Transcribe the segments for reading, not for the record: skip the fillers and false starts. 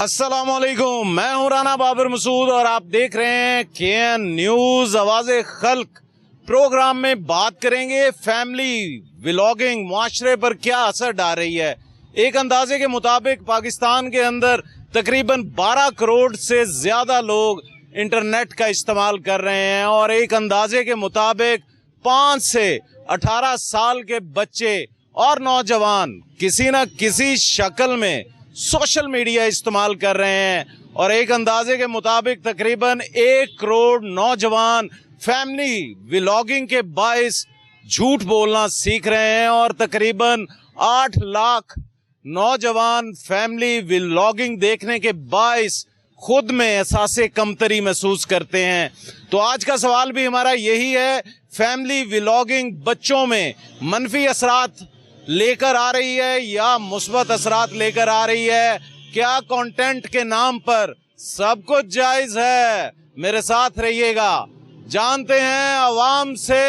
अस्सलामुअलैकुम, मैं हूं राना बाबर मसूद और आप देख रहे हैं KN न्यूज आवाज़े खल्क। प्रोग्राम में बात करेंगे फैमिली व्लॉगिंग मुआशरे पर क्या असर डाल रही है। एक अंदाजे के मुताबिक पाकिस्तान के अंदर तकरीबन 12 करोड़ से ज़्यादा लोग इंटरनेट का इस्तेमाल कर रहे हैं और एक अंदाजे के मुताबिक 5 से 18 साल के बच्चे और नौजवान किसी न किसी शक्ल में सोशल मीडिया इस्तेमाल कर रहे हैं और एक अंदाजे के मुताबिक तकरीबन 1 करोड़ नौजवान फैमिली व्लॉगिंग के बाइस झूठ बोलना सीख रहे हैं और तकरीबन 8 लाख नौजवान फैमिली व्लॉगिंग देखने के बाइस खुद में एहसासे कमतरी महसूस करते हैं। तो आज का सवाल भी हमारा यही है, फैमिली व्लॉगिंग बच्चों में मनफी असरात लेकर आ रही है या मुस्बत असरात लेकर आ रही है? क्या कंटेंट के नाम पर सब कुछ जायज है? मेरे साथ रहिएगा, जानते हैं अवाम से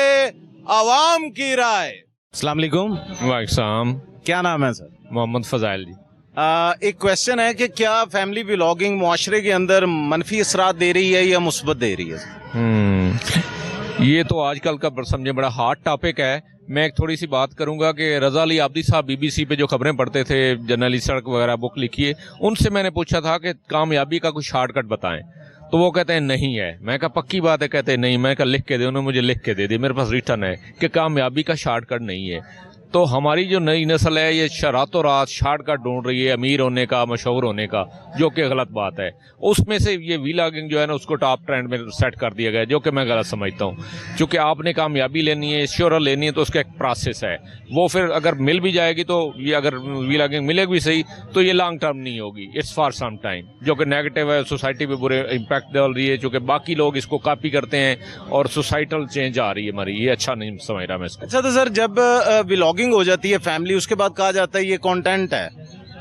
अवाम की राय। अस्सलाम वालेकुम। वालेकुम। क्या नाम है सर? मोहम्मद फजाइल जी। एक क्वेश्चन है कि क्या फैमिली व्लॉगिंग मुआशरे के अंदर मनफी असरात दे रही है या मुस्बत दे रही है? ये तो आजकल का समझे बड़ा हॉट टॉपिक है। मैं एक थोड़ी सी बात करूंगा कि रज़ा अली आब्दी साहब BBC पे जो खबरें पढ़ते थे, जर्नली सड़क वगैरह बुक लिखी है, उनसे मैंने पूछा था कि कामयाबी का कुछ शॉर्टकट बताएं, तो वो कहते हैं नहीं है। मैं कहा पक्की बात है? कहते हैं नहीं। मैं कहा लिख के दे। उन्होंने मुझे लिख के दे दी, मेरे पास रिटर्न है कि कामयाबी का शॉर्टकट नहीं है। तो हमारी जो नई नस्ल है ये रातों रात शॉर्टकट ढूंढ रही है अमीर होने का, मशहूर होने का, जो कि गलत बात है। उसमें से ये व्लॉगिंग जो है ना, उसको टॉप ट्रेंड में सेट कर दिया गया, जो कि मैं गलत समझता हूँ। क्योंकि आपने कामयाबी लेनी है, शोहरत लेनी है, तो उसका एक प्रोसेस है। वो फिर अगर मिल भी जाएगी तो ये, अगर व्लॉगिंग मिलेगी भी सही, तो ये लॉन्ग टर्म नहीं होगी, इट्स फॉर सम टाइम, जो कि नेगेटिव है, सोसाइटी पे बुरे इम्पैक्ट डाल रही है। चूँकि बाकी लोग इसको कॉपी करते हैं और सोसाइटल चेंज आ रही है हमारी, ये अच्छा नहीं समझ रहा मैं इसको। अच्छा, तो सर जब व्लॉगिंग हो जाती है फैमिली, उसके बाद कहा जाता है ये कंटेंट है,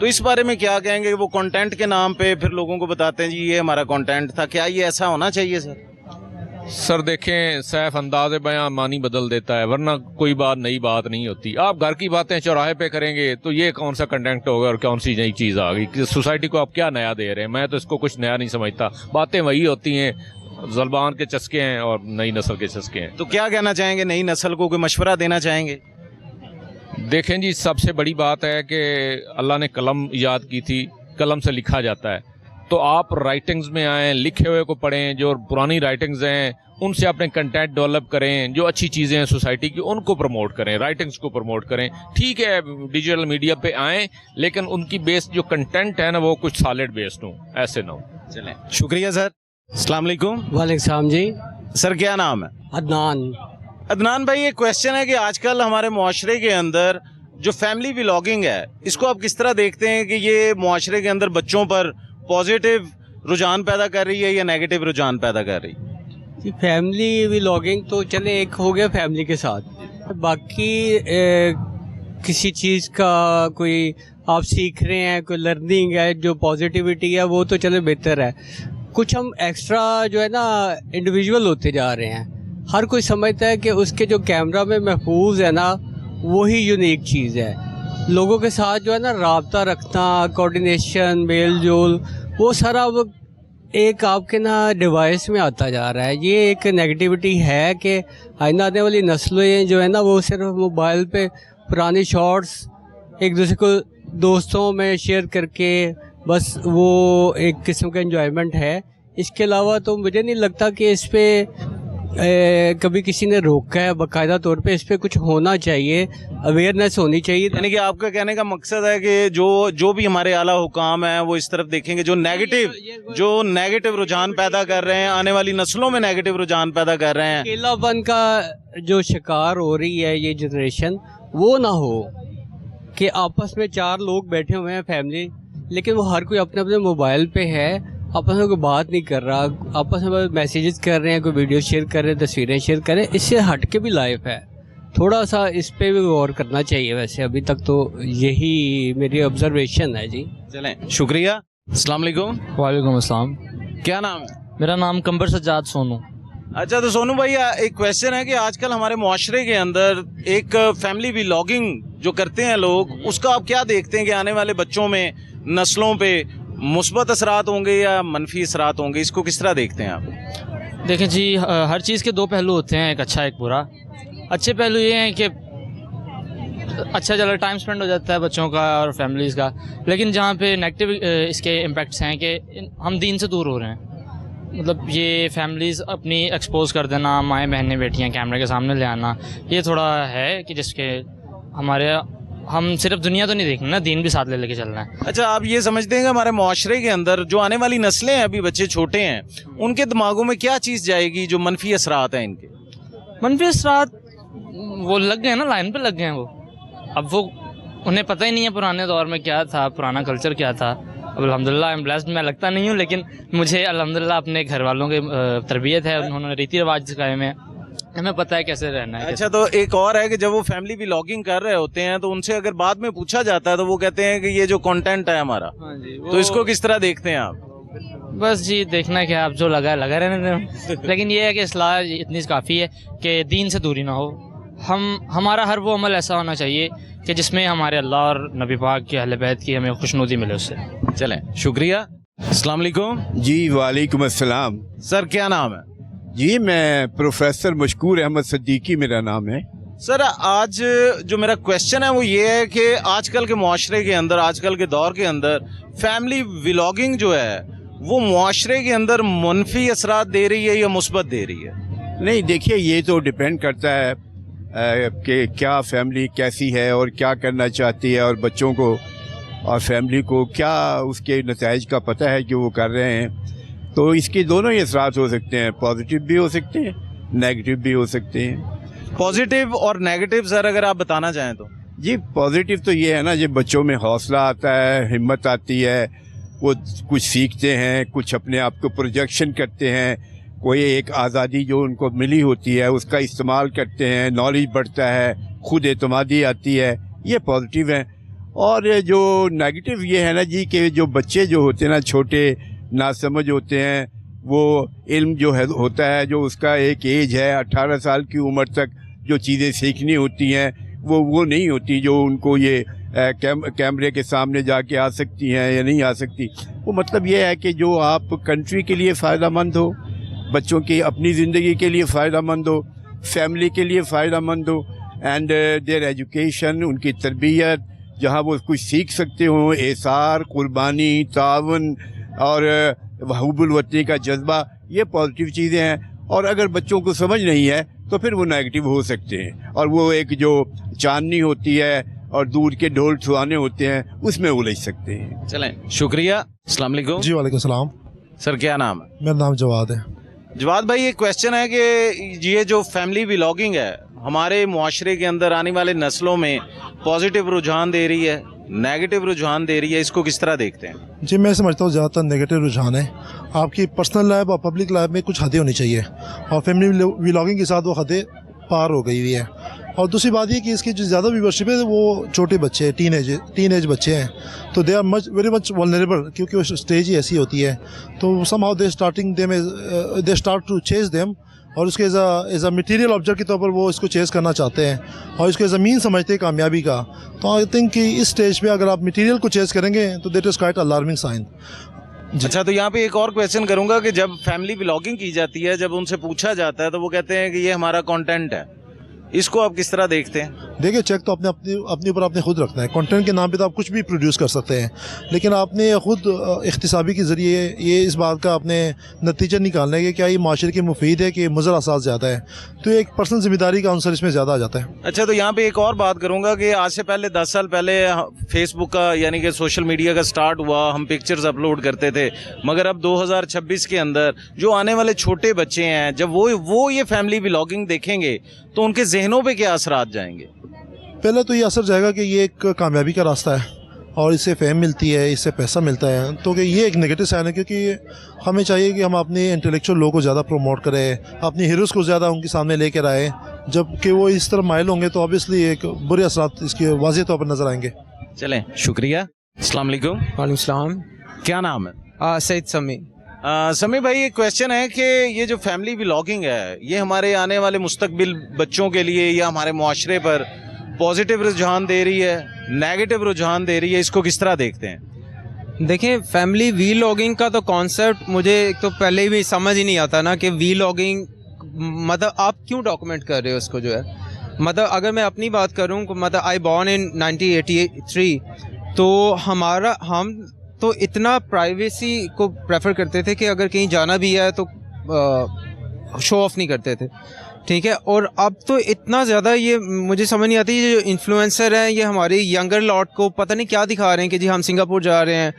तो इस बारे में क्या कहेंगे? वो कंटेंट के नाम पे फिर लोगों को बताते हैं जी ये हमारा कंटेंट था। क्या ये ऐसा होना चाहिए सर? सर देखें, सैफ अंदाज़ बयां मानी बदल देता है, वरना कोई बात नई बात नहीं होती। आप घर की बातें चौराहे पे करेंगे तो ये कौन सा कंटेंट होगा और कौन सी नई चीज़ आ गई? सोसाइटी को आप क्या नया दे रहे हैं? मैं तो इसको कुछ नया नहीं समझता। बातें वही होती हैं, ज़ुबान के चस्के हैं और नई नस्ल के चस्के हैं। तो क्या कहना चाहेंगे नई नस्ल को, कोई मशवरा देना चाहेंगे? देखें जी, सबसे बड़ी बात है कि अल्लाह ने कलम ईजाद की थी, कलम से लिखा जाता है। तो आप राइटिंग्स में आएँ, लिखे हुए को पढ़ें, जो पुरानी राइटिंग्स हैं उनसे अपने कंटेंट डेवलप करें, जो अच्छी चीज़ें हैं सोसाइटी की उनको प्रमोट करें, राइटिंग्स को प्रमोट करें। ठीक है, डिजिटल मीडिया पे आएँ, लेकिन उनकी बेस जो कंटेंट है ना, वो कुछ सॉलिड बेस्ड हो, ऐसे ना हो। चलें, शुक्रिया सर। अस्सलाम वालेकुम। वालेकुम सलाम जी। सर क्या नाम है? अदनान। अदनान भाई, ये क्वेश्चन है कि आजकल हमारे मुआशरे के अंदर जो फैमिली व्लॉगिंग है, इसको आप किस तरह देखते हैं कि ये मुआशरे के अंदर बच्चों पर पॉजिटिव रुझान पैदा कर रही है या नेगेटिव रुझान पैदा कर रही है? जी, फैमिली व्लॉगिंग तो चले एक हो गया फैमिली के साथ, बाकी किसी चीज़ का कोई आप सीख रहे हैं, कोई लर्निंग है, जो पॉजिटिविटी है वो तो चले बेहतर है। कुछ हम एक्स्ट्रा जो है ना इंडिविजुअल होते जा रहे हैं। हर कोई समझता है कि उसके जो कैमरा में महफूज है ना, वही यूनिक चीज़ है। लोगों के साथ जो है ना राब्ता रखना, कोऑर्डिनेशन, मेल जोल, वो सारा वो एक आपके ना डिवाइस में आता जा रहा है। ये एक नेगेटिविटी है कि आने वाली नस्लें जो है ना, वो सिर्फ मोबाइल पे पुरानी शॉर्ट्स एक दूसरे को दोस्तों में शेयर करके बस वो एक किस्म का एंजॉयमेंट है। इसके अलावा तो मुझे नहीं लगता कि इस पे कभी किसी ने रोका है बाकायदा तौर पे। इस पे कुछ होना चाहिए, अवेयरनेस होनी चाहिए। यानी कि आपका कहने का मकसद है कि जो भी हमारे आला हुकाम हैं वो इस तरफ देखेंगे, जो नेगेटिव रुझान पैदा कर रहे हैं, आने वाली नस्लों में नेगेटिव रुझान पैदा कर रहे हैं। अकेलापन का जो शिकार हो रही है ये जनरेशन, वो ना हो कि आपस में 4 लोग बैठे हुए हैं फैमिली, लेकिन वो हर कोई अपने अपने मोबाइल पे है, आपस में कोई बात नहीं कर रहा, आपस में मैसेजेस कर रहे हैं, कोई वीडियो शेयर कर रहे हैं, तस्वीरें शेयर कर रहे हैं। इससे हट के भी लाइफ है, थोड़ा सा इस पे भी गौर करना चाहिए। वैसे अभी तक तो यही मेरी ऑब्जर्वेशन है जी। चलें, शुक्रिया। अस्सलाम वालेकुम। वालेकुम अस्सलाम। क्या नाम है? मेरा नाम कंबर सज्जाद सोनू। अच्छा, तो सोनू भाई एक क्वेश्चन है कि आजकल हमारे मुआशरे के अंदर एक फैमिली व्लॉगिंग जो करते हैं लोग, उसका आप क्या देखते हैं कि आने वाले बच्चों में, नस्लों पे मुस्बत असरात होंगे या मनफी असरात होंगे, इसको किस तरह देखते हैं आप? देखें जी, हर चीज़ के दो पहलू होते हैं, एक अच्छा एक बुरा। अच्छे पहलू ये हैं कि अच्छा चलो टाइम स्पेंड हो जाता है बच्चों का और फैमिलीज़ का, लेकिन जहाँ पे नेगेटिव इसके इम्पैक्ट्स हैं कि हम दीन से दूर हो रहे हैं। मतलब ये फैमिलीज़ अपनी एक्सपोज कर देना, माएँ बहनें बेटियाँ कैमरे के सामने ले आना, ये थोड़ा है कि जिसके हम सिर्फ दुनिया तो नहीं देखना ना, दीन भी साथ ले लेके चलना है। अच्छा, आप ये समझते हैं कि हमारे माशरे के अंदर जो आने वाली नस्लें हैं, अभी बच्चे छोटे हैं, उनके दिमागों में क्या चीज़ जाएगी जो मनफी असरात हैं इनके? मनफी असरात वो लग गए ना, लाइन पे लग गए हैं वो। अब वो उन्हें पता ही नहीं है पुराने दौर में क्या था, पुराना कल्चर क्या था। अब अल्हम्दुलिल्लाह आई एम ब्लेस्ड, मैं लगता नहीं हूँ, लेकिन मुझे अल्हम्दुलिल्लाह अपने घर वालों की तरबियत है, उन्होंने रीति रिवाज सिखाए में, हमें पता है कैसे रहना है। अच्छा, तो एक और है कि जब वो फैमिली व्लॉगिंग कर रहे होते हैं तो उनसे अगर बाद में पूछा जाता है तो वो कहते हैं कि ये जो कंटेंट है हमारा, हाँ जी, तो इसको किस तरह देखते हैं आप? बस जी, देखना क्या, आप जो लगा रहने दें। लेकिन ये है कि इस्लाह इतनी काफ़ी है कि दीन से दूरी ना हो। हमारा हर वो अमल ऐसा होना चाहिए कि जिसमें हमारे अल्लाह और नबी पाक के अहले बैत की हमें खुशनुदी मिले उससे। चलें, शुक्रिया। अस्सलाम वालेकुम। जी वालेकुम अस्सलाम। सर क्या नाम है? जी मैं प्रोफेसर मशकूर अहमद सिद्दीकी मेरा नाम है। सर आज जो मेरा क्वेश्चन है वो ये है कि आजकल के मुआशरे के अंदर, आजकल के दौर के अंदर फैमिली व्लॉगिंग जो है वो मुआशरे के अंदर मनफी असरात दे रही है या मुस्बत दे रही है? नहीं, देखिए ये तो डिपेंड करता है कि क्या फैमिली कैसी है और क्या करना चाहती है, और बच्चों को और फैमिली को क्या उसके नताइज का पता है कि वो कर रहे हैं। तो इसके दोनों ही असरात हो सकते हैं, पॉजिटिव भी हो सकते हैं, नेगेटिव भी हो सकते हैं। पॉजिटिव और नेगेटिव सर अगर आप बताना चाहें तो? जी पॉजिटिव तो ये है ना, जब बच्चों में हौसला आता है, हिम्मत आती है, वो कुछ सीखते हैं, कुछ अपने आप को प्रोजेक्शन करते हैं, कोई एक आज़ादी जो उनको मिली होती है उसका इस्तेमाल करते हैं, नॉलेज बढ़ता है, खुद एतमादी आती है, ये पॉजिटिव है। और जो नेगेटिव ये है ना जी कि जो बच्चे जो होते हैं ना, छोटे नासमझ होते हैं, वो इल्म जो है होता है, जो उसका एक एज है 18 साल की उम्र तक जो चीज़ें सीखनी होती हैं वो नहीं होती, जो उनको ये कैमरे के सामने जाके आ सकती हैं या नहीं आ सकती। वो मतलब ये है कि जो आप कंट्री के लिए फ़ायदेमंद हो, बच्चों की अपनी ज़िंदगी के लिए फ़ायदेमंद हो, फैमिली के लिए फ़ायदेमंद हो, एंड देयर एजुकेशन, उनकी तरबियत, जहाँ वो कुछ सीख सकते हो, एसार, कुर्बानी, तावन और हुब्बुल वतनी का जज्बा, ये पॉजिटिव चीज़ें हैं। और अगर बच्चों को समझ नहीं है तो फिर वो नेगेटिव हो सकते हैं, और वो एक जो चांदनी होती है और दूर के ढोल सुहाने होते हैं उसमें उलझ सकते हैं। चलें, शुक्रिया। अस्सलाम वालेकुम। जी वालेकुम सलाम। सर क्या नाम है? मेरा नाम जवाद है। जवाद भाई, ये क्वेश्चन है कि ये जो फैमिली व्लॉगिंग है हमारे मुआशरे के अंदर आने वाले नस्लों में पॉजिटिव रुझान दे रही है, नेगेटिव रुझान दे रही है, इसको किस तरह देखते हैं? जी मैं समझता हूँ ज़्यादातर नेगेटिव रुझान है। आपकी पर्सनल लाइफ और पब्लिक लाइफ में कुछ हदें होनी चाहिए, और फैमिली व्लॉगिंग के साथ वो हदें पार हो गई हुई है। और दूसरी बात ये कि इसकी जो ज़्यादा व्यूवरशिप है वो छोटे बच्चे, टीन एज बच्चे हैं, तो they are very much vulnerable, क्योंकि वो स्टेज ही ऐसी होती है। तो somehow they start to chase them, और उसके एज अ मटेरियल ऑब्जेक्ट के तौर पर वो इसको चेज़ करना चाहते हैं, और इसको एज अ मीन समझते हैं कामयाबी का। तो आई थिंक कि इस स्टेज पे अगर आप मटेरियल को चेज़ करेंगे तो that is quite alarming sign. अच्छा, तो यहाँ पे एक और क्वेश्चन करूंगा कि जब फैमिली व्लॉगिंग की जाती है, जब उनसे पूछा जाता है तो वो कहते हैं कि ये हमारा कंटेंट है, इसको आप किस तरह देखते हैं? देखिए, चेक तो अपने ऊपर आपने खुद रखना है। कंटेंट के नाम पे तो आप कुछ भी प्रोड्यूस कर सकते हैं, लेकिन आपने खुद इख्तिसाबी के ज़रिए ये इस बात का आपने नतीजा निकालना है कि क्या ये माशरे के मुफीद है कि मुज़र असास ज़्यादा है। तो एक पर्सनल जिम्मेदारी का अंसर इसमें ज़्यादा आ जाता है। अच्छा, तो यहाँ पे एक और बात करूंगा कि आज से पहले 10 साल पहले फेसबुक का यानी कि सोशल मीडिया का स्टार्ट हुआ, हम पिक्चर्स अपलोड करते थे, मगर अब 2026 के अंदर जो आने वाले छोटे बच्चे हैं, जब वो ये फैमिली व्लॉगिंग देखेंगे तो उनके जहनों पे क्या असरात जाएंगे? पहले तो ये असर जाएगा कि ये एक कामयाबी का रास्ता है और इससे फेम मिलती है, इससे पैसा मिलता है, तो कि ये एक नेगेटिव साइन है। क्योंकि हमें चाहिए कि हम अपने इंटेलेक्चुअल लोगों को ज़्यादा प्रमोट करें, अपने हीरोज़ को ज़्यादा उनके सामने लेकर आए। जबकि वो इस तरह माइल होंगे तो ऑब्वियसली एक बुरे असरात इसके वाज़ेह तौर पर नज़र आएंगे। चलें, शुक्रिया। अस्सलाम वालेकुम। वालेकुम सलाम। क्या नाम है? सईद समी। समी भाई, ये क्वेश्चन है कि ये जो फैमिली व्लॉगिंग है ये हमारे आने वाले मुस्तकबिल बच्चों के लिए या हमारे मुआशरे पर पॉजिटिव रुझान दे रही है, नेगेटिव रुझान दे रही है, इसको किस तरह देखते हैं? देखें, फैमिली वीलॉगिंग का तो कॉन्सेप्ट मुझे एक तो पहले भी समझ ही नहीं आता ना कि वीलॉगिंग मतलब आप क्यों डॉक्यूमेंट कर रहे हो उसको जो है। मतलब अगर मैं अपनी बात करूं, मतलब आई बॉर्न इन 1983, तो हम तो इतना प्राइवेसी को प्रेफर करते थे कि अगर कहीं जाना भी है तो शो ऑफ नहीं करते थे, ठीक है। और अब तो इतना ज़्यादा ये मुझे समझ नहीं आती, ये जो इन्फ्लुएंसर हैं ये हमारे यंगर लॉट को पता नहीं क्या दिखा रहे हैं कि जी हम सिंगापुर जा रहे हैं,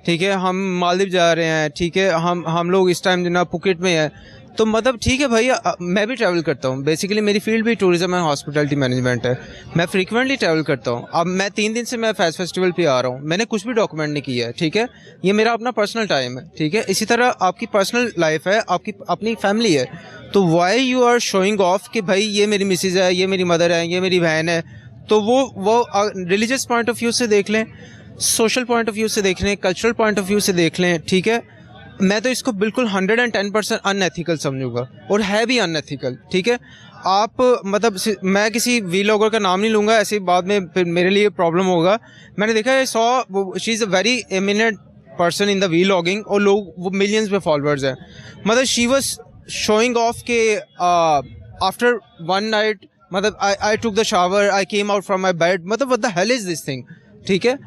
ठीक है, हम मालदीव जा रहे हैं, ठीक है, हम लोग इस टाइम जो ना पुकेट में है। तो मतलब ठीक है भाई, मैं भी ट्रैवल करता हूँ, बेसिकली मेरी फील्ड भी टूरिज्म एंड हॉस्पिटैलिटी मैनेजमेंट है, मैं फ्रीक्वेंटली ट्रैवल करता हूँ। अब मैं 3 दिन से मैं फेस्टिवल पे आ रहा हूँ, मैंने कुछ भी डॉक्यूमेंट नहीं किया है, ठीक है, ये मेरा अपना पर्सनल टाइम है, ठीक है। इसी तरह आपकी पर्सनल लाइफ है, आपकी अपनी फैमिली है, तो why you are showing off कि भाई ये मेरी मिसेज है, ये मेरी मदर है, ये मेरी बहन है। तो वो रिलीजियस पॉइंट ऑफ व्यू से देख लें, सोशल पॉइंट ऑफ व्यू से देख लें, कल्चरल पॉइंट ऑफ व्यू से देख लें, ठीक है। मैं तो इसको बिल्कुल 110% अनएथिकल समझूंगा, और है भी अनएथिकल, ठीक है। आप मतलब मैं किसी वीलॉगर का नाम नहीं लूँगा, ऐसे बाद में फिर मेरे लिए प्रॉब्लम होगा। मैंने देखा है she is a very eminent person in the vlogging, और लोग वो मिलियंस में फॉलोअर्स हैं। मतलब शी वाज शोइंग ऑफ के आफ्टर वन नाइट, मतलब I took the shower, I came out from my bed, मतलब what the hell is this thing, ठीक है।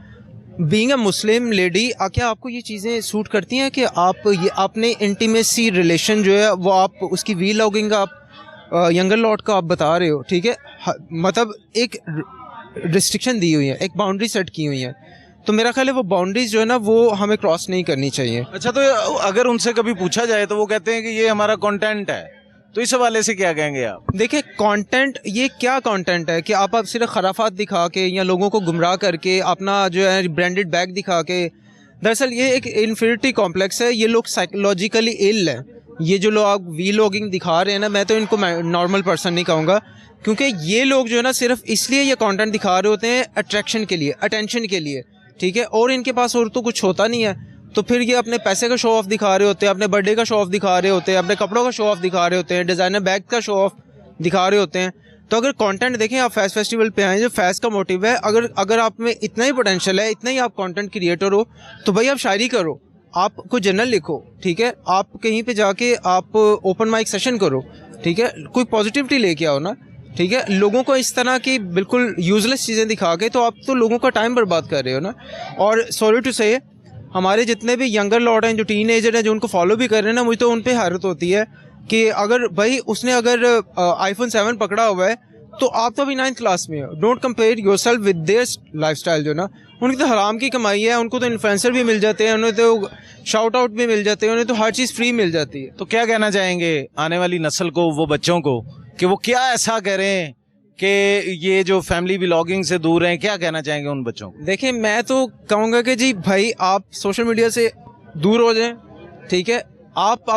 बीइंग अ मुस्लिम लेडी, क्या आपको ये चीज़ें सूट करती हैं कि आप ये अपने इंटीमेसी रिलेशन जो है वो आप उसकी वीलॉगिंग का आप यंगर लॉट का आप बता रहे हो, ठीक है। मतलब एक रिस्ट्रिक्शन दी हुई है, एक बाउंड्री सेट की हुई है, तो मेरा ख्याल है वो बाउंड्रीज जो है ना वो हमें क्रॉस नहीं करनी चाहिए। अच्छा, तो अगर उनसे कभी पूछा जाए तो वो कहते हैं कि ये हमारा कंटेंट है, तो इस हवाले से क्या कहेंगे आप? देखिए, कंटेंट, ये क्या कंटेंट है कि आप सिर्फ खराफात दिखा के या लोगों को गुमराह करके अपना जो है ब्रांडेड बैग दिखा के, दरअसल ये एक इन्फीरियरिटी कॉम्प्लेक्स है, ये लोग साइकोलॉजिकली इल है। ये जो लोग वीलॉगिंग दिखा रहे हैं ना, मैं तो इनको नॉर्मल पर्सन नहीं कहूँगा, क्योंकि ये लोग जो है ना सिर्फ इसलिए ये कंटेंट दिखा रहे होते हैं अट्रैक्शन के लिए, अटेंशन के लिए, ठीक है, और इनके पास और तो कुछ होता नहीं है। तो फिर ये अपने पैसे का शो ऑफ दिखा रहे होते हैं, अपने बर्थडे का शो ऑफ दिखा रहे होते हैं, अपने कपड़ों का शो ऑफ दिखा रहे होते हैं, डिज़ाइनर बैग का शो ऑफ दिखा रहे होते हैं। तो अगर कंटेंट देखें, आप फैस फेस्टिवल पे आए, जो फैस का मोटिव है, अगर आप में इतना ही पोटेंशियल है, इतना ही आप कंटेंट क्रिएटर हो, तो भाई आप शायरी करो, आप कोई जर्नल लिखो, ठीक है, आप कहीं पे जाके आप ओपन माइक सेशन करो, ठीक है, कोई पॉजिटिविटी लेके आओ ना, ठीक है। लोगों को इस तरह की बिल्कुल यूजलेस चीज़ें दिखा के तो आप तो लोगों का टाइम बर्बाद कर रहे हो ना। और सॉरी टू से, हमारे जितने भी यंगर लॉट हैं, जो टीनेजर हैं, जो उनको फॉलो भी कर रहे हैं ना, मुझे तो उन पे हैरत होती है कि अगर भाई उसने अगर iPhone 7 पकड़ा हुआ है, तो आप तो अभी 9th क्लास में हो। Don't compare yourself with their lifestyle, जो ना उनकी तो हराम की कमाई है, उनको तो इन्फ्लुएंसर भी मिल जाते हैं, उन्हें तो शाउट आउट भी मिल जाते हैं, उन्हें तो हर चीज़ फ्री मिल जाती है। तो क्या कहना चाहेंगे आने वाली नस्ल को, वो बच्चों को, कि वो क्या ऐसा करें कि ये जो फैमिली व्लॉगिंग से दूर हैं? क्या कहना चाहेंगे उन बच्चों को? देखिए, मैं तो कहूँगा कि जी भाई आप सोशल मीडिया से दूर हो जाएं, ठीक है, आप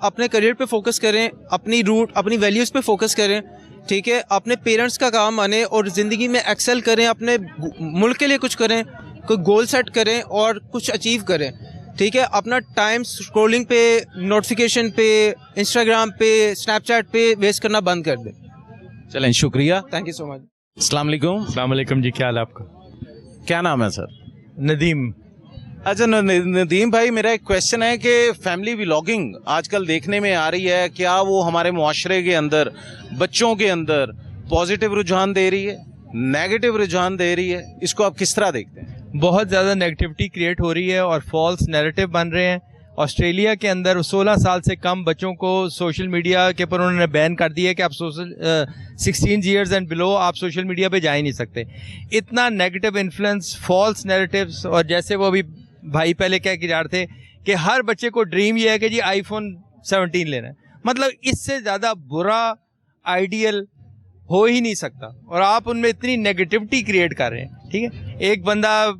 अपने करियर पे फोकस करें, अपनी रूट, अपनी वैल्यूज़ पे फोकस करें, ठीक है, अपने पेरेंट्स का काम माने और ज़िंदगी में एक्सेल करें, अपने मुल्क के लिए कुछ करें, कोई गोल सेट करें और कुछ अचीव करें, ठीक है। अपना टाइम स्क्रॉलिंग पे, नोटिफिकेशन पे, इंस्टाग्राम पे, स्नैपचैट पे वेस्ट करना बंद कर दें। चलें, शुक्रिया, थैंक यू सो मच। अस्सलाम वालेकुम। अस्सलाम वालेकुम जी, क्या हाल है आपका? क्या नाम है सर? नदीम। अच्छा, नदीम भाई, मेरा एक क्वेश्चन है कि फैमिली व्लॉगिंग आजकल देखने में आ रही है, क्या वो हमारे मुआशरे के अंदर, बच्चों के अंदर पॉजिटिव रुझान दे रही है, नेगेटिव रुझान दे रही है? इसको आप किस तरह देखते हैं? बहुत ज़्यादा नेगेटिविटी क्रिएट हो रही है और फॉल्स नैरेटिव बन रहे हैं। ऑस्ट्रेलिया के अंदर 16 साल से कम बच्चों को सोशल मीडिया के पर उन्होंने बैन कर दिया है कि आप 16 ईयर्स एंड बिलो आप सोशल मीडिया पे जा ही नहीं सकते। इतना नेगेटिव इन्फ्लुएंस, फॉल्स नैरेटिव्स, और जैसे वो अभी भाई पहले क्या कह रहे थे कि हर बच्चे को ड्रीम ये है कि जी iPhone 17 लेना है, मतलब इससे ज़्यादा बुरा आइडियल हो ही नहीं सकता, और आप उनमें इतनी नेगेटिविटी क्रिएट कर रहे हैं, ठीक है। एक बंदा,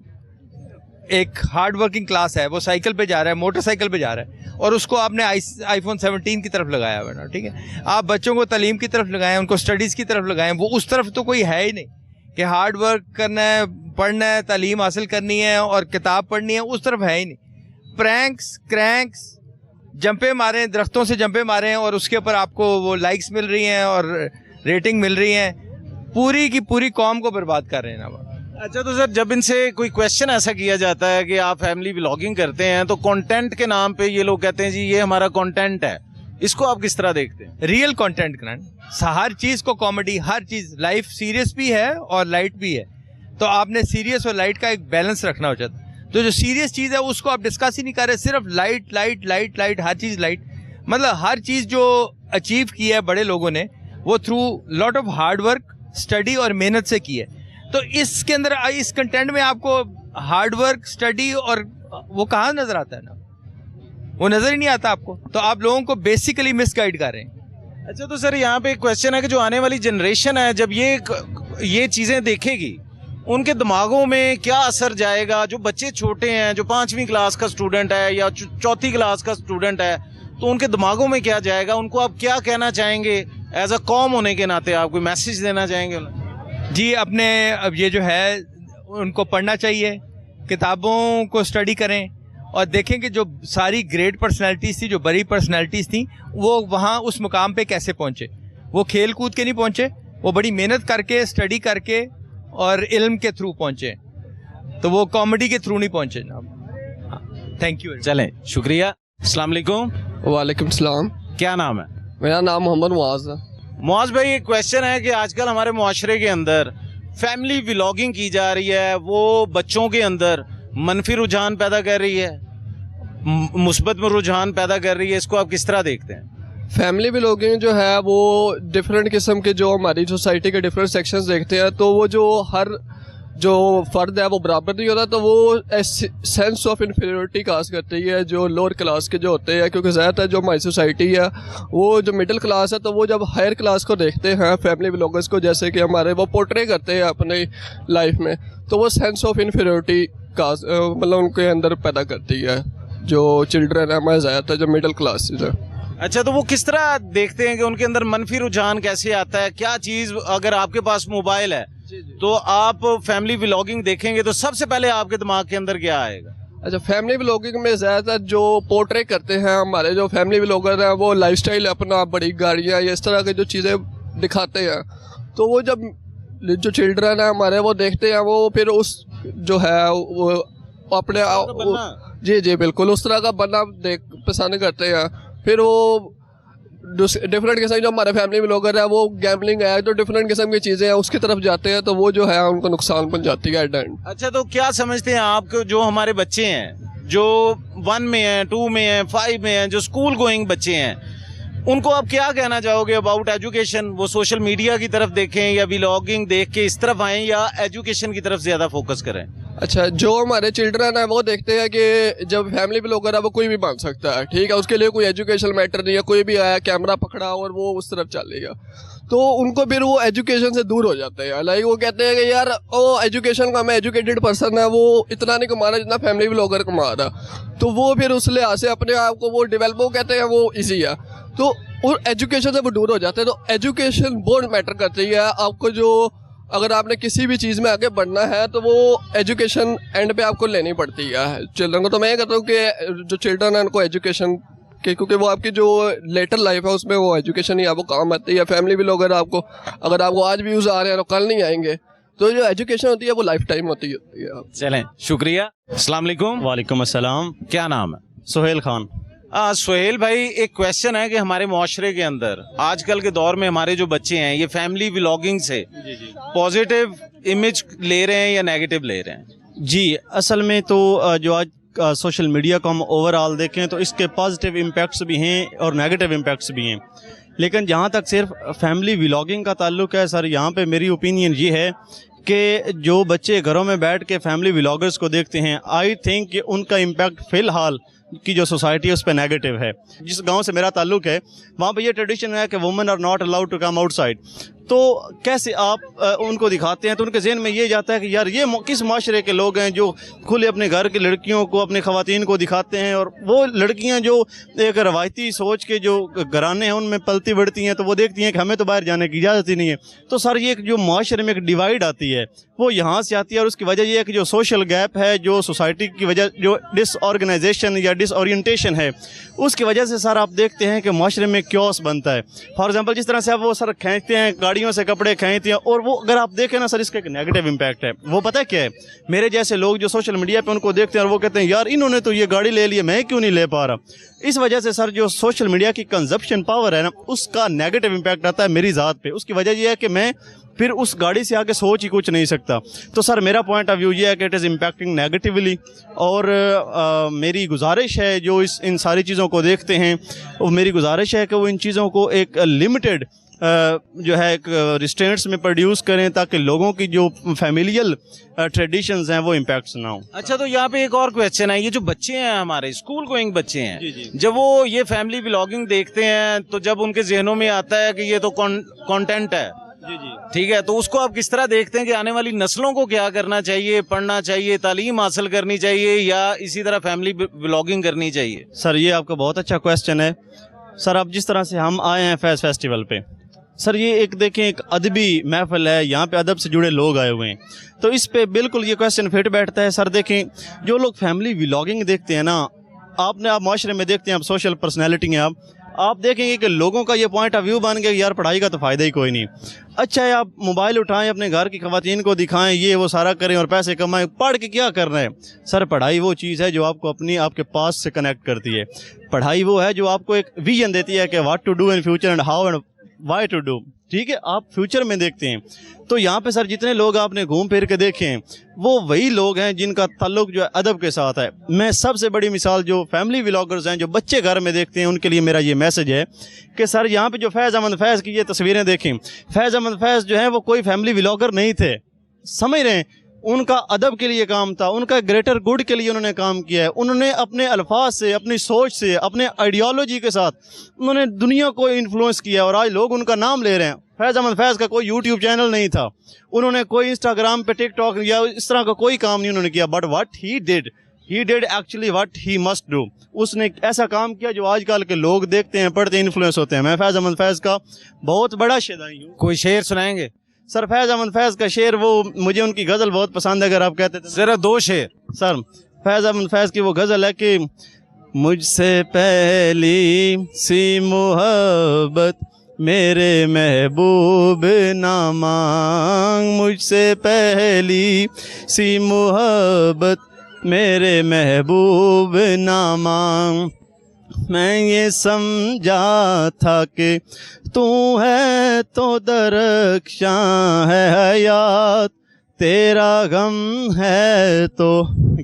एक हार्ड वर्किंग क्लास है, वो साइकिल पे जा रहा है, मोटरसाइकिल पे जा रहा है, और उसको आपने iPhone 17 की तरफ लगाया हुआ है, ठीक है। आप बच्चों को तालीम की तरफ लगाएं, उनको स्टडीज़ की तरफ लगाएं, वो उस तरफ तो कोई है ही नहीं कि हार्ड वर्क करना है, पढ़ना है, तालीम हासिल करनी है और किताब पढ़नी है, उस तरफ है ही नहीं। प्रैंक्स, क्रैंक्स, जंपे मारें, दरख्तों से जंपे मारें और उसके ऊपर आपको वो लाइक्स मिल रही हैं और रेटिंग मिल रही हैं, पूरी की पूरी कौम को बर्बाद कर रहे हैं ना। अच्छा, तो सर जब इनसे कोई क्वेश्चन ऐसा किया जाता है कि आप फैमिली व्लॉगिंग करते हैं, तो कंटेंट के नाम पे ये लोग कहते हैं जी ये हमारा कंटेंट है, इसको आप किस तरह देखते हैं? रियल कंटेंट करना, हर चीज को कॉमेडी, हर चीज, लाइफ सीरियस भी है और लाइट भी है, तो आपने सीरियस और लाइट का एक बैलेंस रखना हो जाता है। तो जो सीरियस चीज है उसको आप डिस्कस ही नहीं कर रहे, सिर्फ लाइट लाइट लाइट लाइट, हर चीज लाइट। मतलब हर चीज जो अचीव की है बड़े लोगों ने वो through lot of hard work, study और मेहनत से की है। तो इसके अंदर, इस कंटेंट में आपको हार्ड वर्क, स्टडी और वो कहाँ नजर आता है ना, वो नजर ही नहीं आता आपको, तो आप लोगों को बेसिकली मिसगाइड कर रहे हैं। अच्छा, तो सर यहाँ पे एक क्वेश्चन है कि जो आने वाली जनरेशन है जब ये चीजें देखेगी, उनके दिमागों में क्या असर जाएगा? जो बच्चे छोटे हैं, जो 5वीं क्लास का स्टूडेंट है या 4थी क्लास का स्टूडेंट है, तो उनके दिमागों में क्या जाएगा? उनको आप क्या कहना चाहेंगे एज अ कॉम होने के नाते? आप कोई मैसेज देना चाहेंगे उन्हें? जी, अपने अब ये जो है उनको पढ़ना चाहिए, किताबों को स्टडी करें और देखें कि जो सारी ग्रेट पर्सनैलिटीज़ थी, जो बड़ी पर्सनैलिटीज़ थी, वो वहाँ उस मुकाम पे कैसे पहुँचे। वो खेल कूद के नहीं पहुँचे, वो बड़ी मेहनत करके, स्टडी करके और इल्म के थ्रू पहुँचे, तो वो कॉमेडी के थ्रू नहीं पहुँचे जनाब। Thank you. चलें, शुक्रिया। अस्सलाम वालेकुम। वालेकुम सलाम। क्या नाम है? मेरा नाम मोहम्मद मुआज है। मुआज भाई, एक क्वेश्चन है कि आजकल हमारे मुआशरे के अंदर फैमिली व्लॉगिंग की जा रही है, वो बच्चों के अंदर मनफी रुझान पैदा कर रही है, मुस्बत में रुझान पैदा कर रही है, इसको आप किस तरह देखते हैं? फैमिली व्लॉगिंग जो है वो डिफरेंट किस्म के, जो हमारी सोसाइटी के डिफरेंट सेक्शंस देखते हैं, तो वो जो हर जो फ़र्द है वो बराबर नहीं होता, तो वो सेंस ऑफ इन्फीरियरिटी काज करती है जो लोअर क्लास के जो होते हैं, क्योंकि ज़्यादातर जो हमारी सोसाइटी है वो जो मिडिल क्लास है, तो वो जब हायर क्लास को देखते हैं फैमिली व्लॉगर्स को, जैसे कि हमारे वो पोर्ट्रे करते हैं अपनी लाइफ में, तो वो सेंस ऑफ इन्फीरियरिटी काज मतलब उनके अंदर पैदा करती है जो चिल्ड्रन है हमारे, ज़्यादातर जो मिडिल क्लास है। अच्छा, तो वो किस तरह देखते हैं कि उनके अंदर मनफी रुझान कैसे आता है? क्या चीज़, अगर आपके पास मोबाइल है तो आप फैमिली व्लॉगिंग देखेंगे तो सबसे पहले आपके दिमाग के अंदर क्या आएगा? अच्छा, फैमिली व्लॉगिंग में ज़्यादातर जो पोर्ट्रे करते हैं हमारे जो फैमिली व्लॉगर हैं, वो लाइफस्टाइल अपना, बड़ी गाड़ियाँ, ये इस तरह की जो चीज़ें दिखाते हैं, तो वो जब जो चिल्ड्रन है हमारे वो देखते हैं, वो फिर उस जो है वो अपने जी बिल्कुल उस तरह का बनना पसंद करते हैं। फिर वो डिफरेंट किस्म, जो हमारे फैमिली व्लॉगर है वो गैम्बलिंग है, तो डिफरेंट किस्म की चीज़ें हैं उसकी तरफ जाते हैं, तो वो जो है उनको नुकसान पहुंचाती है एट एंड। अच्छा, तो क्या समझते हैं आप जो हमारे बच्चे हैं जो 1 में हैं, 2 में हैं, 5 में हैं, जो स्कूल गोइंग बच्चे हैं, उनको आप क्या कहना चाहोगे अबाउट एजुकेशन? वो सोशल मीडिया की तरफ देखें या व्लॉगिंग देख के इस तरफ आएँ या एजुकेशन की तरफ ज़्यादा फोकस करें? अच्छा, जो हमारे चिल्ड्रन है वो देखते हैं कि जब फैमिली व्लॉगर है वो कोई भी बन सकता है, ठीक है, उसके लिए कोई एजुकेशन मैटर नहीं है, कोई भी आया कैमरा पकड़ा और वो उस तरफ चलेगा, तो उनको फिर वो एजुकेशन से दूर हो जाते हैं। लाइक वो कहते हैं कि यार वो एजुकेशन का, मैं एजुकेटेड पर्सन है, वो इतना नहीं कमा रहा जितना फैमिली व्लॉगर कमा रहा, तो वो फिर उस लिहाज से अपने आप को वो डेवलप, वो कहते हैं वो ईजी है, तो और एजुकेशन से वो दूर हो जाते हैं। तो एजुकेशन बहुत मैटर करती है आपको, जो अगर आपने किसी भी चीज़ में आगे बढ़ना है तो वो एजुकेशन एंड पे आपको लेनी पड़ती है चिल्ड्रन को। तो मैं ये कहता हूँ कि जो चिल्ड्रन है उनको एजुकेशन के, क्योंकि वो आपकी जो लेटर लाइफ है उसमें वो एजुकेशन ही आपको काम आती है। फैमिली भी लोग अगर आपको आज भी यूज़ आ रहे हैं तो कल नहीं आएंगे, तो जो एजुकेशन होती है वो लाइफ टाइम होती है। चलें, शुक्रिया। अस्सलाम वालेकुम। वालेकुम अस्सलाम। क्या नाम है? सुहेल खान। सुहेल भाई, एक क्वेश्चन है कि हमारे मुआशरे के अंदर आजकल के दौर में हमारे जो बच्चे हैं ये फैमिली व्लॉगिंग से पॉजिटिव इमेज ले रहे हैं या नेगेटिव ले रहे हैं? जी, असल में तो जो आज सोशल मीडिया को हम ओवरऑल देखें तो इसके पॉजिटिव इम्पैक्ट्स भी हैं और नेगेटिव इम्पैक्ट्स भी हैं, लेकिन जहाँ तक सिर्फ फैमिली व्लॉगिंग का ताल्लुक है सर, यहाँ पे मेरी ओपिनियन ये है कि जो बच्चे घरों में बैठ के फैमिली व्लॉगर्स को देखते हैं, आई थिंक कि उनका इम्पैक्ट फ़िलहाल की जो सोसाइटी है उस पर नेगेटिव है। जिस गांव से मेरा ताल्लुक है वहाँ पे ये ट्रेडिशन है कि women are not allowed to come outside, तो कैसे आप उनको दिखाते हैं तो उनके जहन में ये जाता है कि यार ये किस माशरे के लोग हैं जो खुले अपने घर की लड़कियों को, अपनी ख़वातीन को दिखाते हैं, और वो लड़कियां जो एक रवायती सोच के जो घराने हैं उनमें पलती बढ़ती हैं, तो वो देखती हैं कि हमें तो बाहर जाने की इजाज़त ही नहीं है। तो सर ये जो माशरे में एक डिवाइड आती है वो यहाँ से आती है, और उसकी वजह ये है कि जो सोशल गैप है, जो सोसाइटी की वजह, जो डिसऑर्गेनाइजेशन या डिसओरिएंटेशन है, उसकी वजह से सर आप देखते हैं कि माशरे में क्योस बनता है। फॉर एग्जांपल जिस तरह से आप वो सर खींचते हैं गाड़ियों से कपड़े खरीदते हैं, और वो अगर आप देखें ना सर, इसका एक नेगेटिव इम्पैक्ट है। वो पता है क्या है, मेरे जैसे लोग जो सोशल मीडिया पे उनको देखते हैं और वो कहते हैं यार इन्होंने तो ये गाड़ी ले ली है, मैं क्यों नहीं ले पा रहा। इस वजह से सर जो सोशल मीडिया की कंजप्शन पावर है ना, उसका नेगेटिव इम्पैक्ट आता है मेरी ज़ात पे। उसकी वजह यह है कि मैं फिर उस गाड़ी से आके सोच ही कुछ नहीं सकता। तो सर मेरा पॉइंट ऑफ व्यू ये है कि इट इज़ इम्पैक्टिंग नेगेटिवली, और मेरी गुजारिश है जो इन सारी चीज़ों को देखते हैं, वो मेरी गुजारिश है कि वो इन चीज़ों को एक लिमिटेड जो है एक रिस्ट्रेंट्स में प्रोड्यूस करें, ताकि लोगों की जो फैमिलियल ट्रेडिशंस हैं वो इम्पैक्ट्स ना हो। अच्छा, तो यहाँ पे एक और क्वेश्चन है, ये जो बच्चे हैं हमारे स्कूल गोइंग बच्चे हैं, जब वो ये फैमिली व्लॉगिंग देखते हैं तो जब उनके जहनों में आता है कि ये तो कंटेंट है, ठीक है, तो उसको आप किस तरह देखते हैं कि आने वाली नस्लों को क्या करना चाहिए, पढ़ना चाहिए, तालीम हासिल करनी चाहिए, या इसी तरह फैमिली व्लॉगिंग करनी चाहिए? सर ये आपका बहुत अच्छा क्वेश्चन है। सर अब जिस तरह से हम आए हैं फैज़ फेस्टिवल पे, सर ये एक देखें एक अदबी महफिल है, यहाँ पे अदब से जुड़े लोग आए हुए हैं, तो इस पे बिल्कुल ये क्वेश्चन फिट बैठता है। सर देखें जो लोग फैमिली व्लॉगिंग देखते हैं ना, आप माशरे में देखते हैं, आप सोशल पर्सनैलिटी हैं, आप देखेंगे कि लोगों का ये पॉइंट ऑफ व्यू बन गया यार पढ़ाई का तो फ़ायदा ही कोई नहीं। अच्छा है आप मोबाइल उठाएं, अपने घर की ख़वातीन को दिखाएं, ये वो सारा करें और पैसे कमाएं, पढ़ के क्या करना है। सर पढ़ाई वो चीज़ है जो आपको आपके पास से कनेक्ट करती है। पढ़ाई वो है जो आपको एक विजन देती है कि what to do in future and how and why to do, ठीक है, आप फ्यूचर में देखते हैं। तो यहाँ पे सर जितने लोग आपने घूम फिर के देखे हैं वो वही लोग हैं जिनका ताल्लुक जो है अदब के साथ है। मैं सबसे बड़ी मिसाल जो फैमिली व्लॉगर्स हैं, जो बच्चे घर में देखते हैं, उनके लिए मेरा ये मैसेज है कि सर यहाँ पे जो फैज़ अहमद फैज़ की ये तस्वीरें देखें, फैज़ अहमद फैज़ जो है वो कोई फैमिली व्लॉगर नहीं थे, समझ रहे हैं, उनका अदब के लिए काम था, उनका ग्रेटर गुड के लिए उन्होंने काम किया है। उन्होंने अपने अल्फाज से, अपनी सोच से, अपने आइडियोलॉजी के साथ उन्होंने दुनिया को इन्फ्लुएंस किया, और आज लोग उनका नाम ले रहे हैं। फैज़ अहमद फैज़ का कोई यूट्यूब चैनल नहीं था, उन्होंने कोई इंस्टाग्राम पे टिकटॉक या इस तरह का कोई काम नहीं उन्होंने किया, but what he did actually what he must do. उसने ऐसा काम किया जो आजकल के लोग देखते हैं, पढ़ते हैं, इन्फ्लुएंस होते हैं। मैं फैज़ अहमद फैज़ का बहुत बड़ा शेदाई हूँ। कोई शेर सुनाएंगे? सर फैज़ अहमद फैज़ का शेर, वो मुझे उनकी गज़ल बहुत पसंद है, अगर आप कहते तो जरा दो शेर। सर फैज़ अहमद फैज़ की वो गज़ल है कि मुझसे पहली सी मोहब्बत मेरे महबूब ना मांग, मुझसे पहली सी मोहब्बत मेरे महबूब ना मांग। मैं ये समझा था कि तू है तो दरख्शां है हयात, तेरा गम है तो